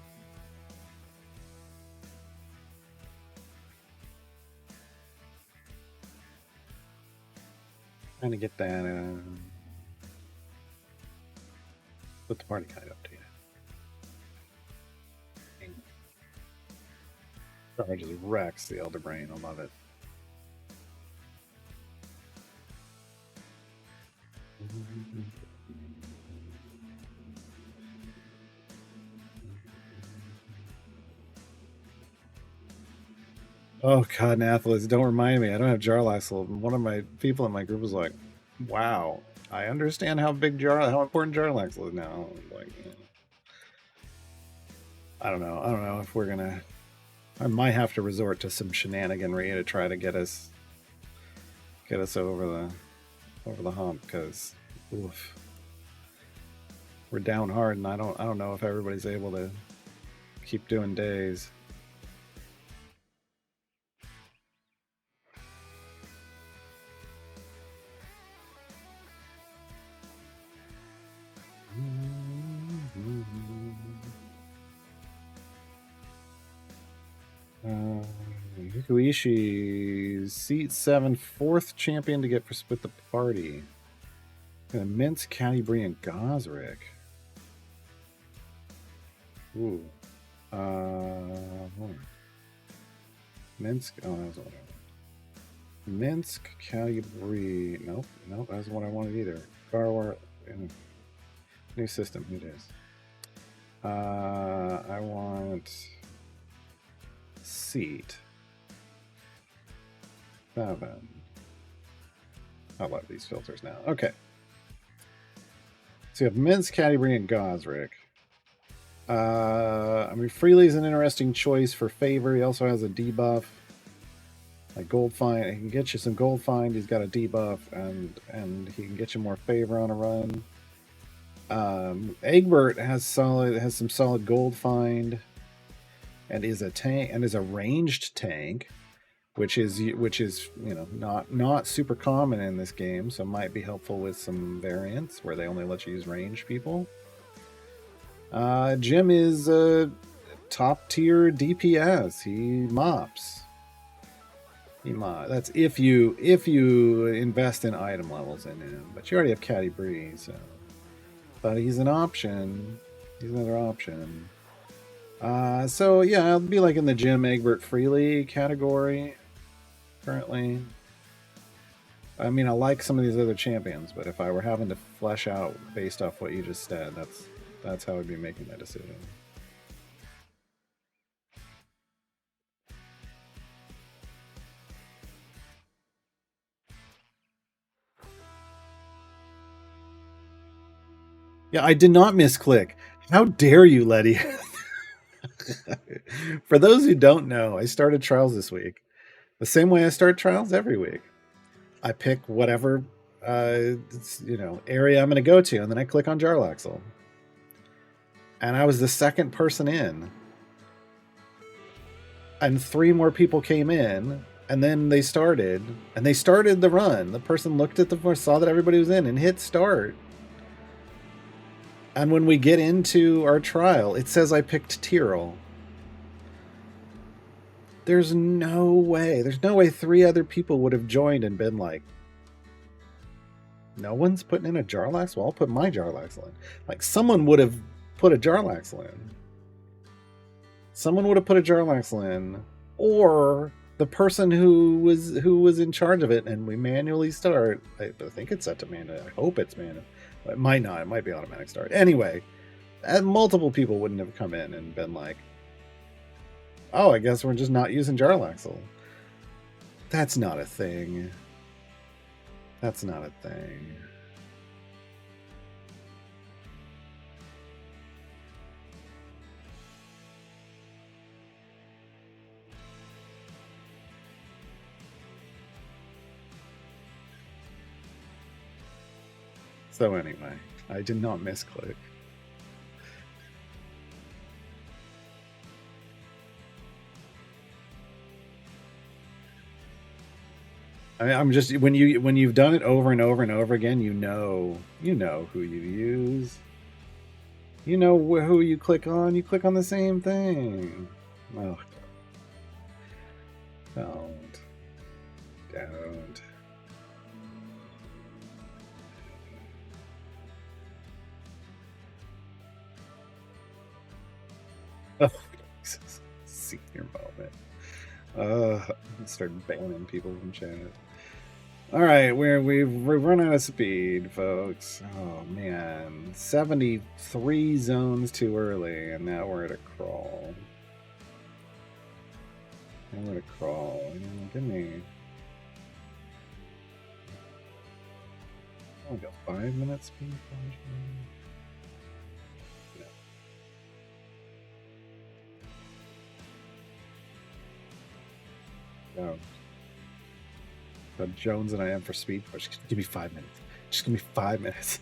Trying to get that. Put the party guide up to you. Charges wrecks the Elder Brain. I love it. Oh God, Nathalis, don't remind me. I don't have Jarlaxle. One of my people in my group was like, "Wow, I understand how important Jarlaxle is now." Like, I don't know. I don't know if we're gonna. I might have to resort to some shenaniganry to try to get us over the hump, because we're down hard, and I don't know if everybody's able to keep doing days. Yukuishi, seat 7, fourth champion to get for split the party. Minsk, Cadbury, and Gosrick. Ooh. Minsk. Oh, that's what I want. Minsk, Cadbury. Nope, that's what I wanted either. Garwar. New system. It is. I want seat. 7. I love these filters now. Okay. So you have Minsk, Cadbury, and Gosrick. I mean, Freely's an interesting choice for favor. He also has a debuff. Like gold find, he can get you some gold find. He's got a debuff, and he can get you more favor on a run. Egbert has some solid gold find, and is a tank and is a ranged tank, which is not super common in this game, so might be helpful with some variants where they only let you use ranged people. Jim is a top tier DPS. He mops. That's if you invest in item levels in him, but you already have Caddy Bree, so. But he's an option. He's another option. So yeah, I'll be like in the Jim Egbert Freely category currently. I mean, I like some of these other champions, but if I were having to flesh out based off what you just said, that's how I'd be making that decision. Yeah, I did not misclick. How dare you, Letty? For those who don't know, I started trials this week. The same way I start trials every week. I pick whatever area I'm going to go to, and then I click on Jarlaxle. And I was the second person in. And 3 more people came in, and then they started the run. The person looked at saw that everybody was in, and hit start. And when we get into our trial, it says I picked Tyrell. There's no way 3 other people would have joined and been like, no one's putting in a Jarlaxle? Well, I'll put my Jarlaxle in. Like, someone would have put a Jarlaxle in. Someone would have put a Jarlaxle in. Or the person who was in charge of it, and we manually start. I think it's set to manual. I hope it's manual. It might not. It might be automatic start. Anyway, multiple people wouldn't have come in and been like, oh, I guess we're just not using Jarlaxle. That's not a thing. That's not a thing. So anyway, I did not misclick. I mean, I'm just when you've done it over and over and over again, you know who you use. You know who you click on. You click on the same thing. Oh, don't. Oh, Jesus. Senior moment. Start banning people from chat. All right, we've run out of speed, folks. Oh man, 73 zones too early, and now we're at a crawl. Give me. Oh, we got 5 minutes speed. No. But Jones and I am for speed push. Just give me 5 minutes. Just give me 5 minutes.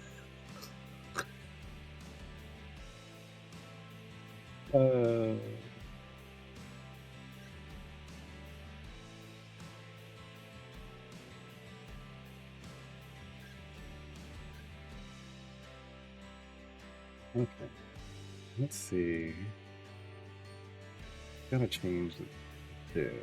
Okay. Let's see. Gotta change this.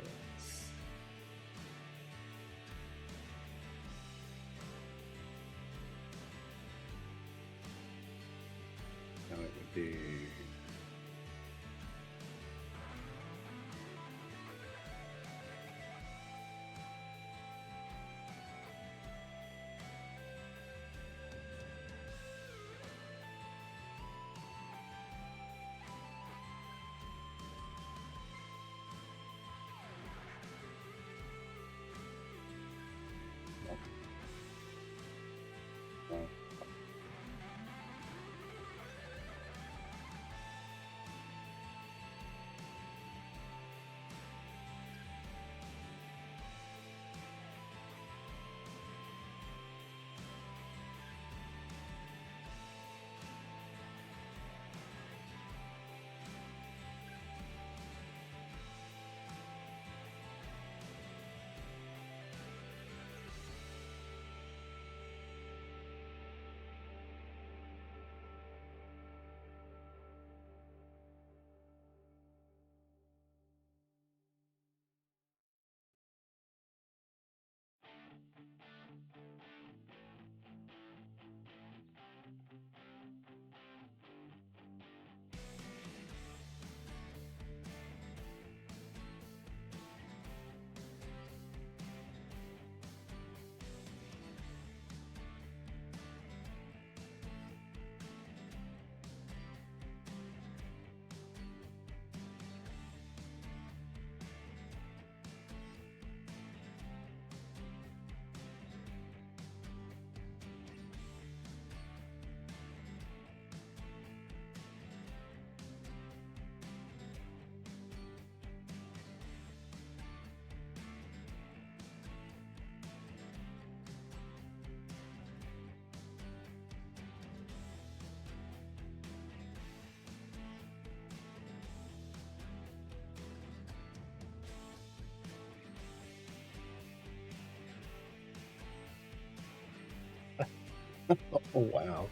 Oh wow,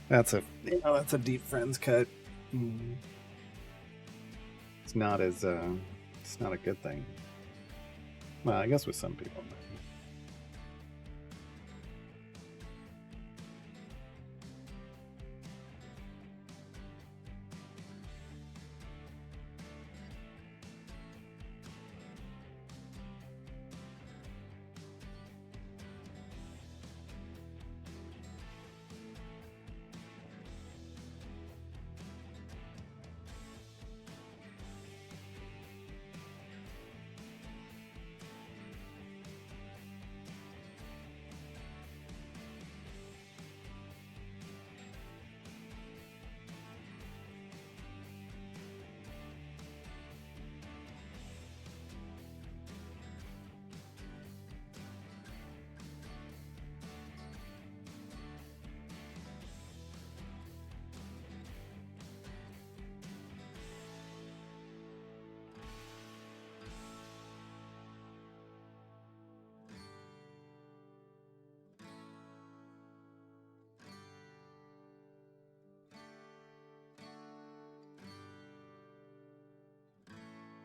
that's a deep Friends cut. Mm. It's not as it's not a good thing. Well, I guess with some people.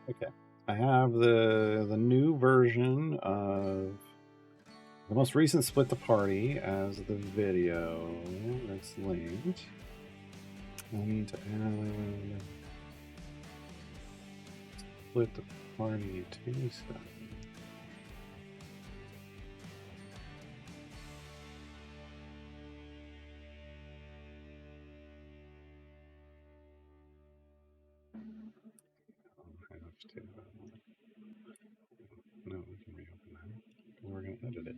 Okay, I have the new version of the most recent Split the Party as the video that's linked. I need to add Split the Party to stuff. No, we can reopen that. We're going to edit it.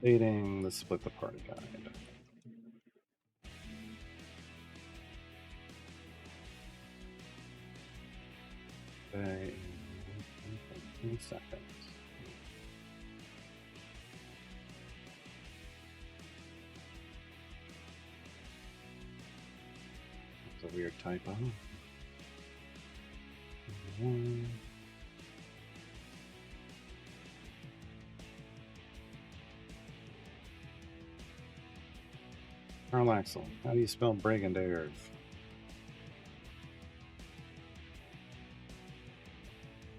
Updating the Split the Party guide. In seconds. It's a weird typo. Carl Axel, how do you spell Briganders?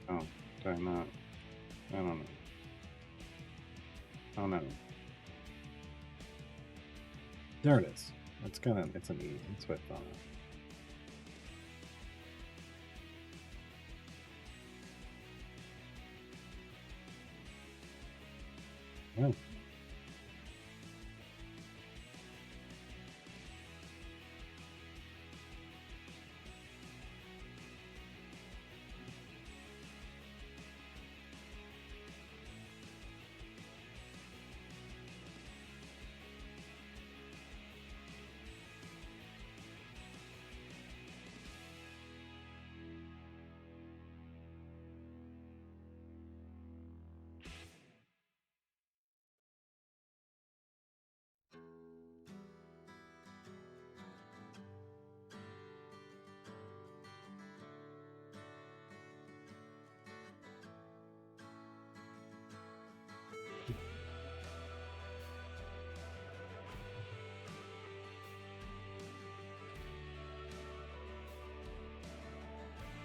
Oh, did I not? I don't know. Oh no. There it is. It's an E. That's what I thought. Oh.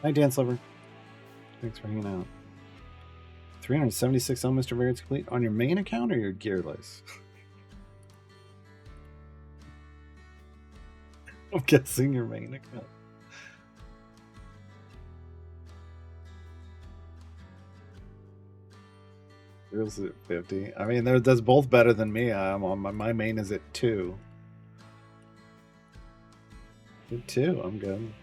Hi, Dan Silver. Thanks for hanging out. 376 Elminster variants complete on your main account or your gearless? I'm guessing your main account. Yours is at 50. I mean, that's both better than me. I'm on my main is at 2. At 2, I'm good.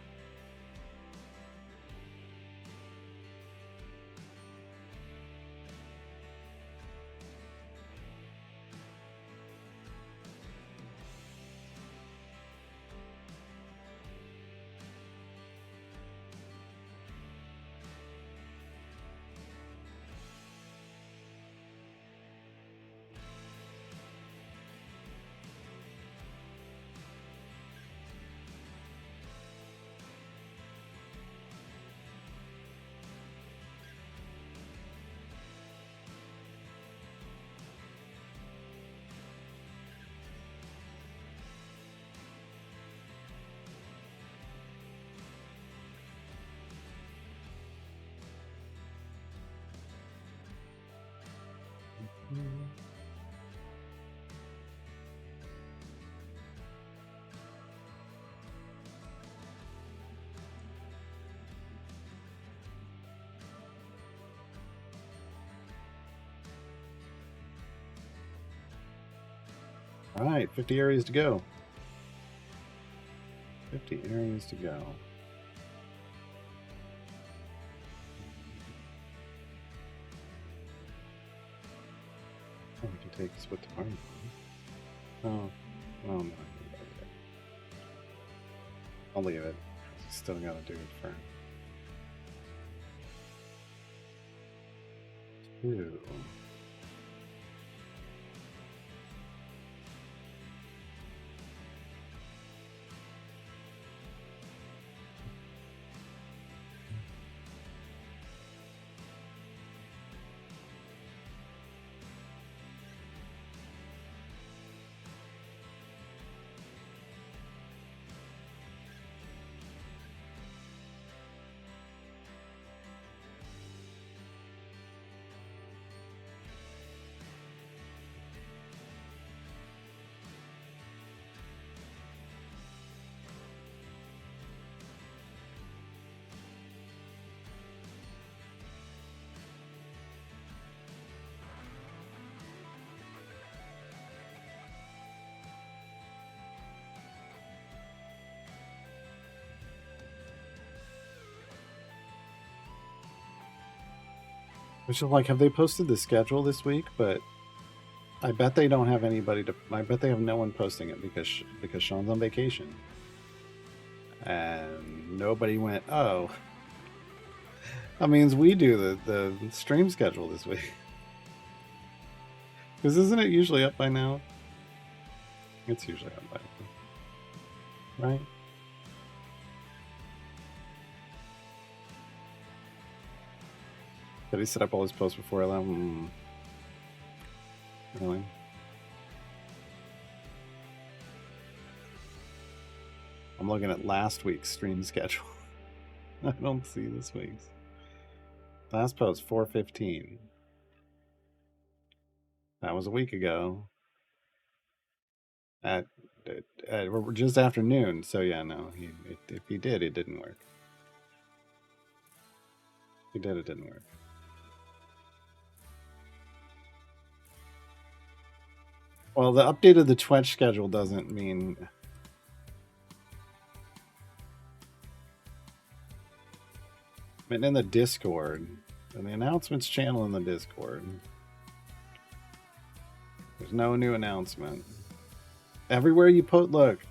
All right, 50 areas to go. 50 areas to go. Oh, we can take split the farm. Oh, well, no. I'll leave it. Still gotta do it for 2. Which is like, have they posted the schedule this week? But I bet they don't have anybody to. I bet they have no one posting it because Sean's on vacation, and nobody went. Oh, that means we do the stream schedule this week. Because isn't it usually up by now? It's usually up by now, right? Did he set up all his posts before 11? Really? I'm looking at last week's stream schedule. I don't see this week's. Last post 4:15. That was a week ago. At just after noon. So yeah, no. If he did, it didn't work. He did, it didn't work. Well, the update of the Twitch schedule doesn't mean. I mean, in the Discord, in the announcements channel in the Discord, there's no new announcement. Everywhere you put, look,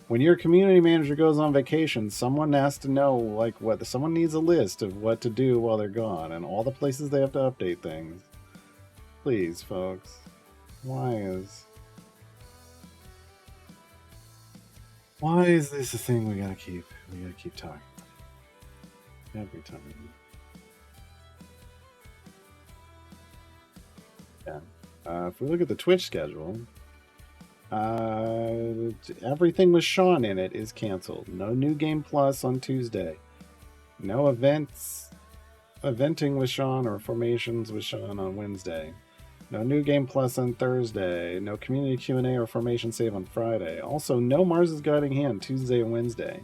when your community manager goes on vacation, someone has to know, like, what. Someone needs a list of what to do while they're gone and all the places they have to update things. Please, folks. Why is this a thing we gotta keep talking about every time? Yeah. If we look at the Twitch schedule, everything with Sean in it is canceled. No New Game Plus on Tuesday. No events, eventing with Sean or formations with Sean on Wednesday. No New Game Plus on Thursday. No Community Q&A or Formation Save on Friday. Also, no Mars' Guiding Hand Tuesday and Wednesday.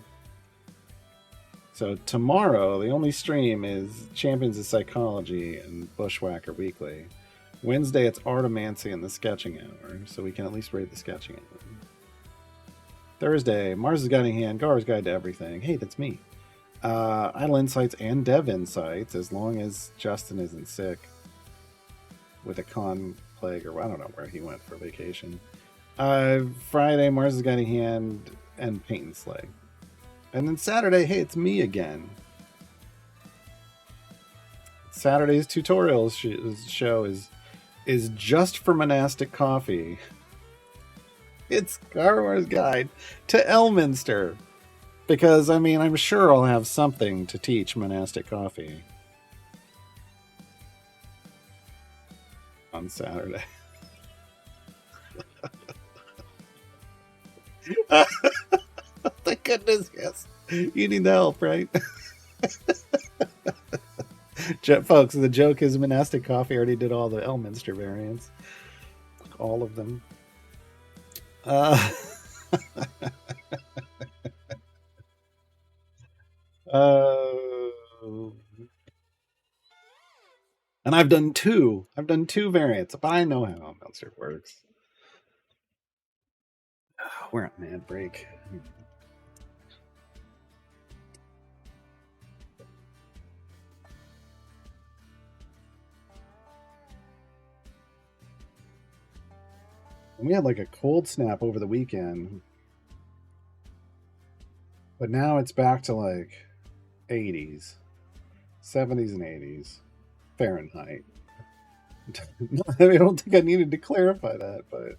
So tomorrow, the only stream is Champions of Psychology and Bushwhacker Weekly. Wednesday, it's Artomancy and the Sketching Hour, so we can at least raid the Sketching Hour. Thursday, Mars' Guiding Hand, Gar's Guide to Everything. Hey, that's me. Idle Insights and Dev Insights, as long as Justin isn't sick with a con plague, or I don't know where he went for vacation. Friday, Mars' Guiding Hand and Paint and Slay. And then Saturday, hey, it's me again. Saturday's tutorials show is just for monastic coffee. It's Garwar's Guide to Elminster. Because, I mean, I'm sure I'll have something to teach monastic coffee on Saturday. Thank goodness, yes. You need the help, right? Folks, the joke is monastic coffee already did all the Elminster variants. All of them. And I've done two. I've done two variants, but I know how Elminster works. We're on mad break. And we had like a cold snap over the weekend. But now it's back to like 80s, 70s and 80s Fahrenheit. I mean, I don't think I needed to clarify that, but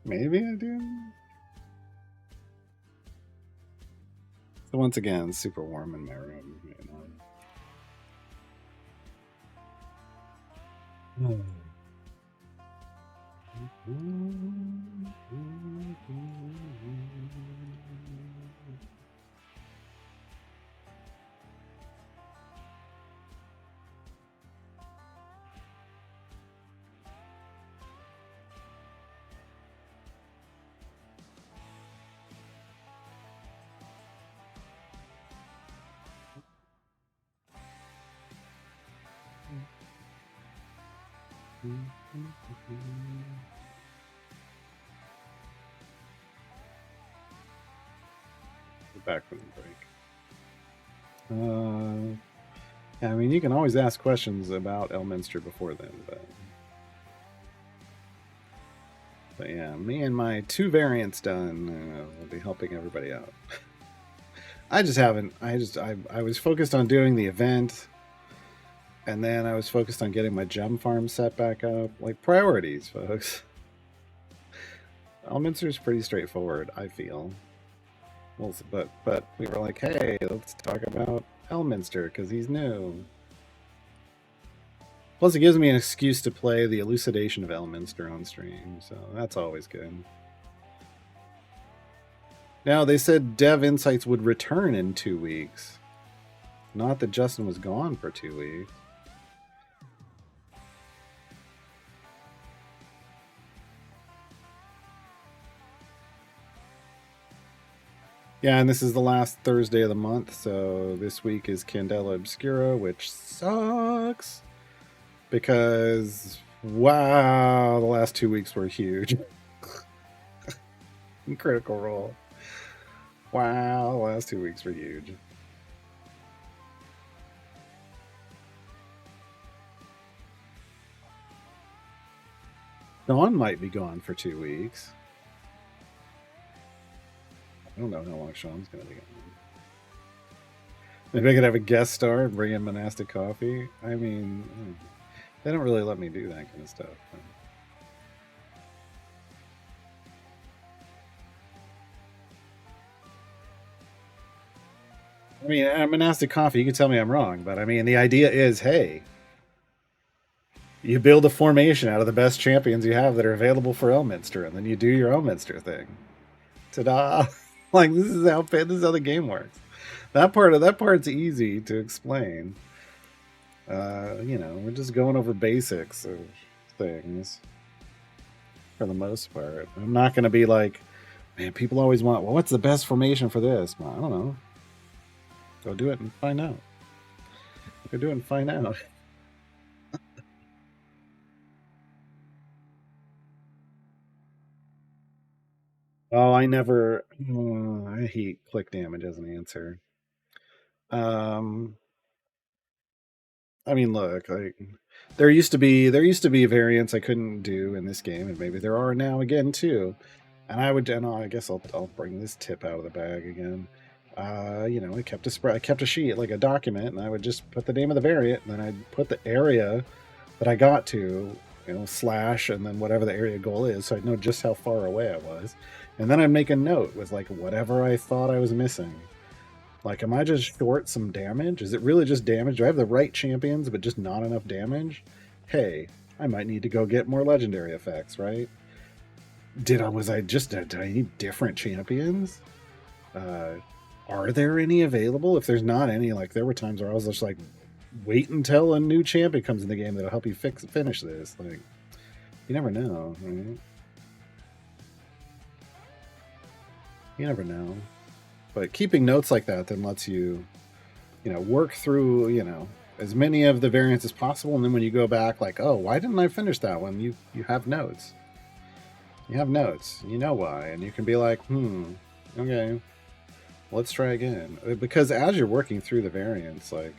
maybe I do. So once again, super warm in my room. You know. We're back from the break. I mean, you can always ask questions about Elminster before then, but yeah, me and my two variants done will be helping everybody out. I just haven't. I was focused on doing the event, and then I was focused on getting my gem farm set back up. Like, priorities, folks. Elminster's pretty straightforward, I feel. Well, but we were like, hey, let's talk about Elminster because he's new. Plus, it gives me an excuse to play the elucidation of Elminster on stream, so that's always good. Now, they said Dev Insights would return in 2 weeks. Not that Justin was gone for 2 weeks. Yeah, and this is the last Thursday of the month, so this week is Candela Obscura, which sucks. Because, wow, the last 2 weeks were huge. Critical Role. Wow, the last 2 weeks were huge. Dawn might be gone for 2 weeks. I don't know how long Sean's going to be gone. Maybe I could have a guest star and bring in monastic coffee. I mean, they don't really let me do that kind of stuff. I mean, at monastic coffee, you can tell me I'm wrong, but I mean, the idea is, hey, you build a formation out of the best champions you have that are available for Elminster, and then you do your Elminster thing. Ta-da! Like, this is how the game works. that part's easy to explain. We're just going over basics of things for the most part. I'm not going to be like, man, people always want, well, what's the best formation for this? Well, I don't know. Go do it and find out. Go do it and find out. Oh, I never. Oh, I hate click damage as an answer. Um, I mean, look, like there used to be variants I couldn't do in this game, and maybe there are now again too. And I guess I'll bring this tip out of the bag again. I kept a spread, I kept a sheet like a document, and I would just put the name of the variant, and then I'd put the area that I got to, slash, and then whatever the area goal is, so I'd know just how far away I was, and then I'd make a note with like whatever I thought I was missing. Like, am I just short some damage? Is it really just damage? Do I have the right champions, but just not enough damage? Hey, I might need to go get more legendary effects, right? Did I need different champions? Uh, are there any available? If there's not any, like there were times where I was just like, wait until a new champion comes in the game that'll help you finish this. Like, you never know, right? You never know. But keeping notes like that then lets you, work through, as many of the variants as possible. And then when you go back, like, oh, why didn't I finish that one? You have notes. You have notes. You know why, and you can be like, okay, let's try again. Because as you're working through the variants, like,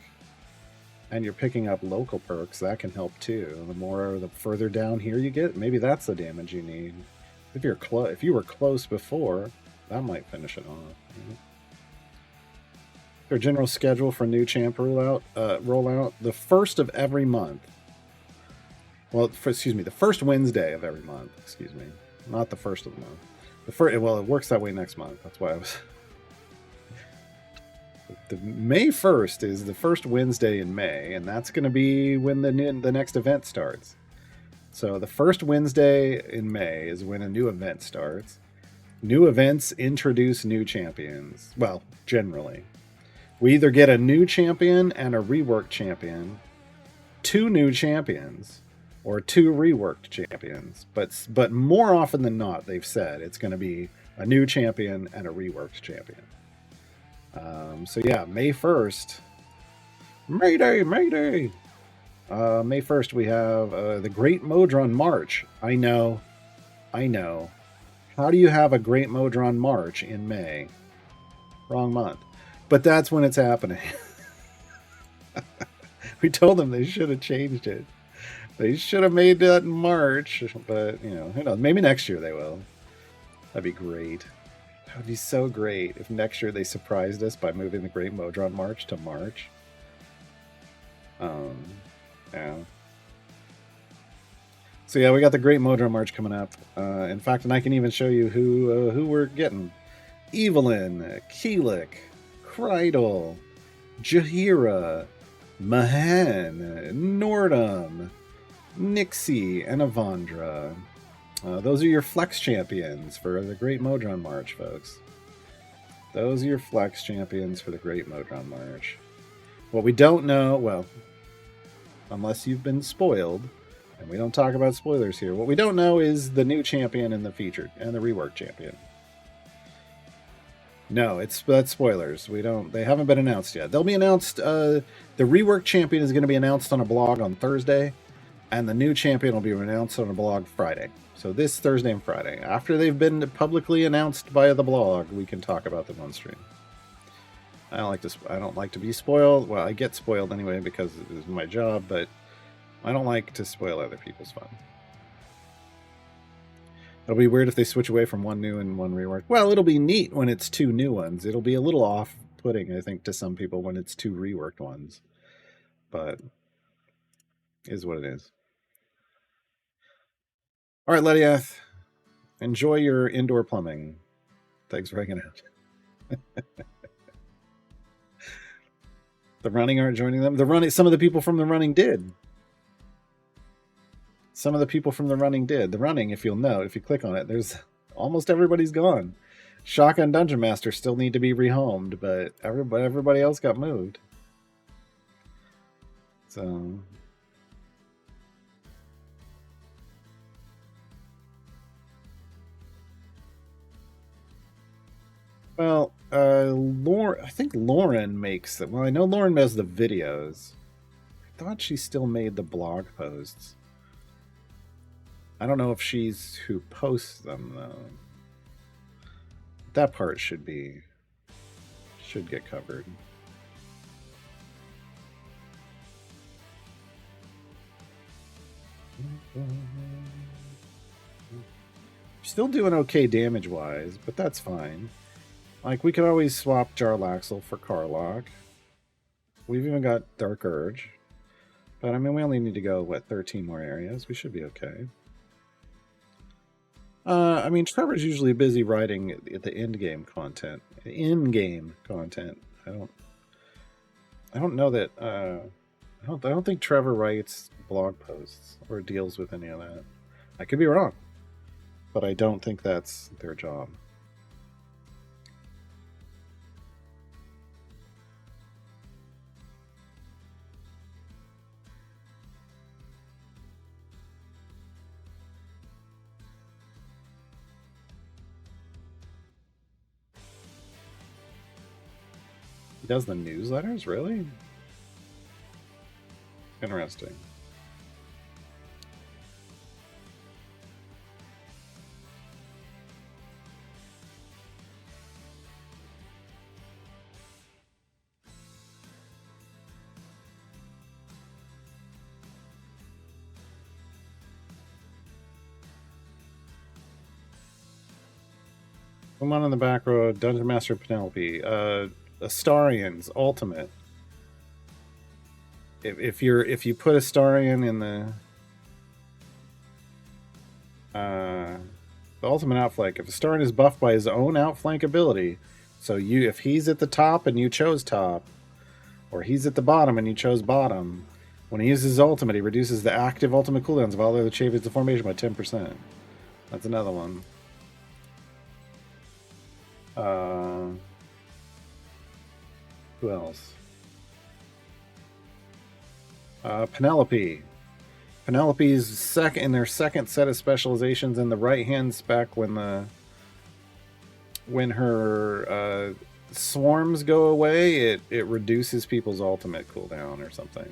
and you're picking up local perks, that can help too. The further down here you get, maybe that's the damage you need. If you were close before, that might finish it off. Their general schedule for new champ rollout the first of every month. Well, excuse me, the first Wednesday of every month. Excuse me, not the first of the month. The first. Well, it works that way next month. That's why I was. The May 1st is the first Wednesday in May, and that's going to be when the next event starts. So the first Wednesday in May is when a new event starts. New events introduce new champions. Well, generally. We either get a new champion and a reworked champion, two new champions, or two reworked champions. But more often than not, they've said it's going to be a new champion and a reworked champion. So yeah, May 1st. Mayday! Mayday! May 1st, we have the Great Modron March. I know. How do you have a Great Modron March in May? Wrong month. But that's when it's happening. We told them they should have changed it. They should have made that in March. But, who knows? Maybe next year they will. That'd be great. That would be so great if next year they surprised us by moving the Great Modron March to March. Yeah. So yeah, we got the Great Modron March coming up. In fact, and I can even show you who we're getting: Evelyn, Keelik, Krydle, Jaheira, Mahan, Nordum, Nixie, and Avandra. Those are your flex champions for the Great Modron March, folks. Those are your flex champions for the Great Modron March. What we don't know, well, unless you've been spoiled, and we don't talk about spoilers here, what we don't know is the new champion and the featured and the reworked champion. No, that's spoilers. They haven't been announced yet. They'll be announced. The reworked champion is going to be announced on a blog on Thursday, and the new champion will be announced on a blog Friday. So this Thursday and Friday, after they've been publicly announced via the blog, we can talk about them on stream. I don't like to be spoiled. Well, I get spoiled anyway because it is my job, but I don't like to spoil other people's fun. It'll be weird if they switch away from one new and one reworked. Well, it'll be neat when it's two new ones. It'll be a little off-putting, I think, to some people when it's two reworked ones. But it is what it is. All right, Lediath, enjoy your indoor plumbing. Thanks for hanging out. The running aren't joining them. Some of the people from the running did. Some of the people from the running did. The running, if you'll note, if you click on it, there's almost everybody's gone. Shotgun Dungeon Master still need to be rehomed, but everybody else got moved. So well, I think Lauren makes them. Well, I know Lauren does the videos. I thought she still made the blog posts. I don't know if she's who posts them though. That part should get covered. Still doing okay damage wise, but that's fine. Like, we could always swap Jarlaxle for Karlach. We've even got Dark Urge. But I mean, we only need to go, what, 13 more areas? We should be okay. I mean, Trevor's usually busy writing at the in-game content. In-game content. I don't know that. I don't think Trevor writes blog posts or deals with any of that. I could be wrong, but I don't think that's their job. He does the newsletters, really? Interesting. Come on in the back row, Dungeon Master Penelope. Astarian's Ultimate. If you put Astarian in the ultimate outflank, if Astarian is buffed by his own outflank ability, so if he's at the top and you chose top, or he's at the bottom and you chose bottom, when he uses his ultimate, he reduces the active ultimate cooldowns of all other champions of formation by 10%. That's another one. Who else? Penelope. Penelope's in their second set of specializations in the right hand spec when her swarms go away, it reduces people's ultimate cooldown or something.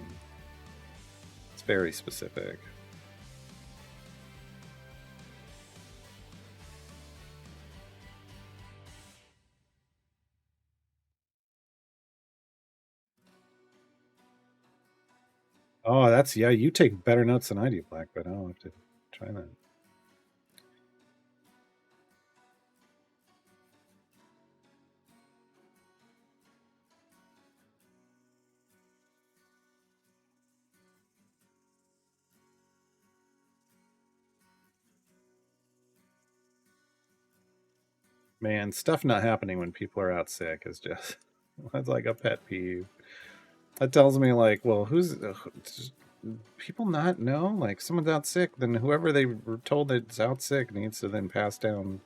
It's very specific. Oh, that's, yeah, you take better notes than I do, Black, but I'll have to try that. Man, stuff not happening when people are out sick is just, that's like a pet peeve. That tells me, like, well, people not know? Like, someone's out sick, then whoever they were told that's out sick needs to then pass down,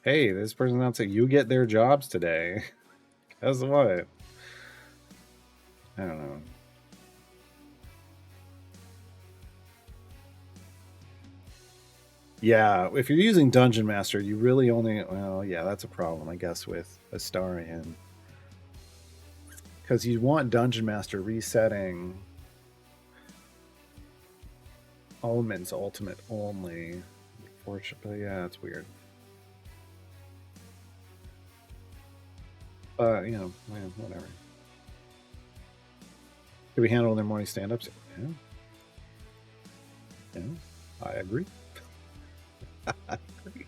hey, this person's out sick, you get their jobs today. Guess what? I don't know. Yeah, if you're using Dungeon Master, you really only, well, yeah, that's a problem, I guess, with Astarian. Because you want Dungeon Master resetting Omen's ultimate only. Unfortunately, yeah, it's weird. You know, whatever. Could be handled in their morning stand-ups. Yeah. Yeah, I agree. I agree.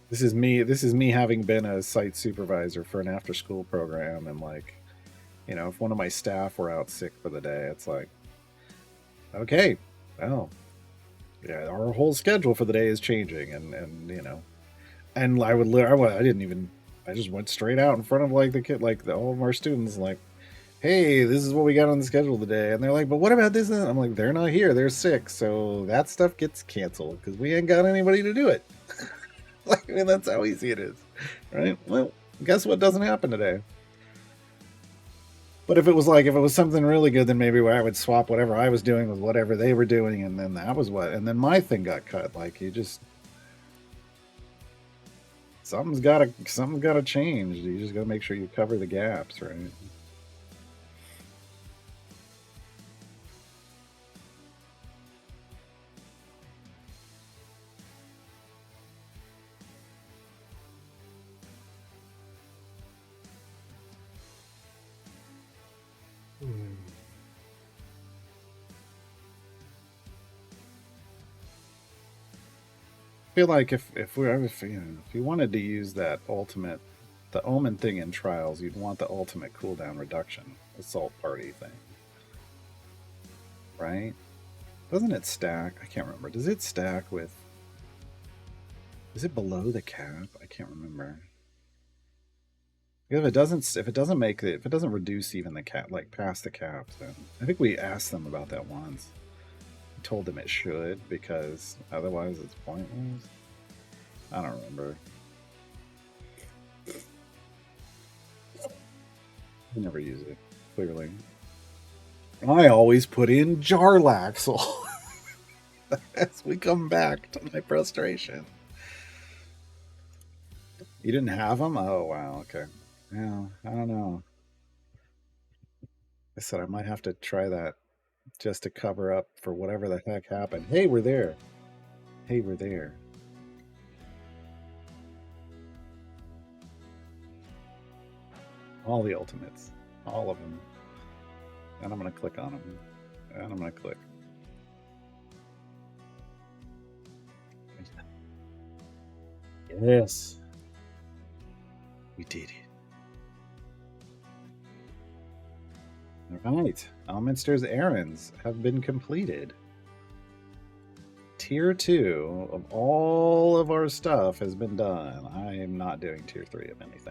This is me having been a site supervisor for an after school program, and, like, you know, if one of my staff were out sick for the day, it's like, okay, well, Yeah, our whole schedule for the day is changing, and you know, and I didn't even, I just went straight out in front of like the kid, like all of our students, like, hey, this is what we got on the schedule today, and they're like, but what about this? And I'm like, they're not here, they're sick, so that stuff gets canceled because we ain't got anybody to do it. Like, I mean, that's how easy it is, right? Well, guess what doesn't happen today? But if it was like, if it was something really good, then maybe I would swap whatever I was doing with whatever they were doing, and then that was what, and then my thing got cut. Like, you just, something's gotta change. You just gotta make sure you cover the gaps, right? I feel like if you wanted to use that ultimate, the omen thing in trials, you'd want the ultimate cooldown reduction assault party thing, right? Doesn't it stack? I can't remember. Does it stack with? Is it below the cap? I can't remember. If it doesn't make it, if it doesn't reduce even the cap, like past the cap, then I think we asked them about that once. We told them it should because otherwise it's pointless. I don't remember. We never use it. Clearly, I always put in Jarlaxle as we come back to my frustration. You didn't have them? Oh wow. Okay. Yeah, I don't know. I said I might have to try that just to cover up for whatever the heck happened. Hey, we're there. Hey, we're there. All the ultimates. All of them. And I'm going to click on them. And I'm going to click. Yes. We did it. All right. Elminster's errands have been completed. Tier 2 of all of our stuff has been done. I am not doing tier 3 of anything.